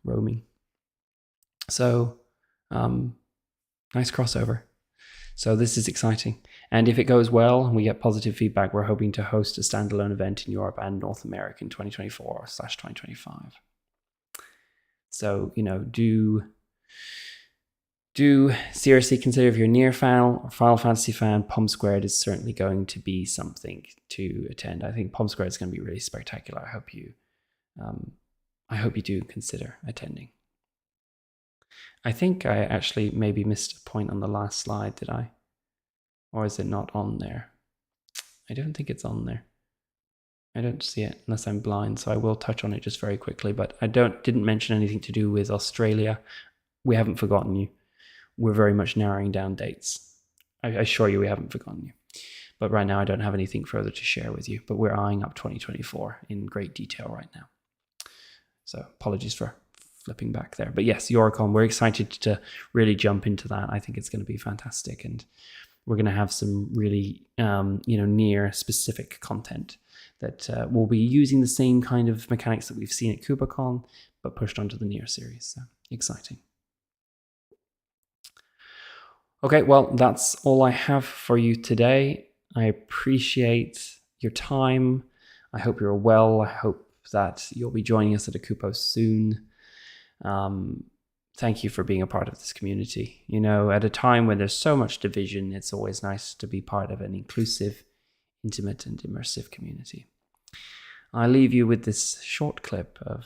roaming. So, nice crossover. So this is exciting. And if it goes well and we get positive feedback, we're hoping to host a standalone event in Europe and North America in 2024/2025. So, do seriously consider, if you're a Nier fan or Final Fantasy fan, Pom2 is certainly going to be something to attend. I think Pom2 is going to be really spectacular. I hope you do consider attending. I think I actually maybe missed a point on the last slide, did I? Or is it not on there? I don't think it's on there. I don't see it unless I'm blind, so I will touch on it just very quickly. But I didn't mention anything to do with Australia. We haven't forgotten you. We're very much narrowing down dates. I assure you we haven't forgotten you. But right now I don't have anything further to share with you. But we're eyeing up 2024 in great detail right now. So apologies for flipping back there. But yes, Yoricon, we're excited to really jump into that. I think it's going to be fantastic. And we're going to have some really, Nier specific content that will be using the same kind of mechanics that we've seen at KupoCon, but pushed onto the Nier series. So exciting. Okay, well, that's all I have for you today. I appreciate your time. I hope you're well. I hope that you'll be joining us at a Kupo soon. Thank you for being a part of this community. At a time when there's so much division, it's always nice to be part of an inclusive, intimate, and immersive community. I leave you with this short clip of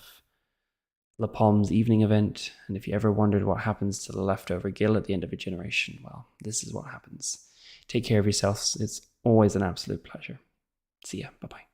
Pom's evening event, and if you ever wondered what happens to the leftover gill at the end of a generation, well, this is what happens. Take care of yourselves. It's always an absolute pleasure. See ya. Bye-bye.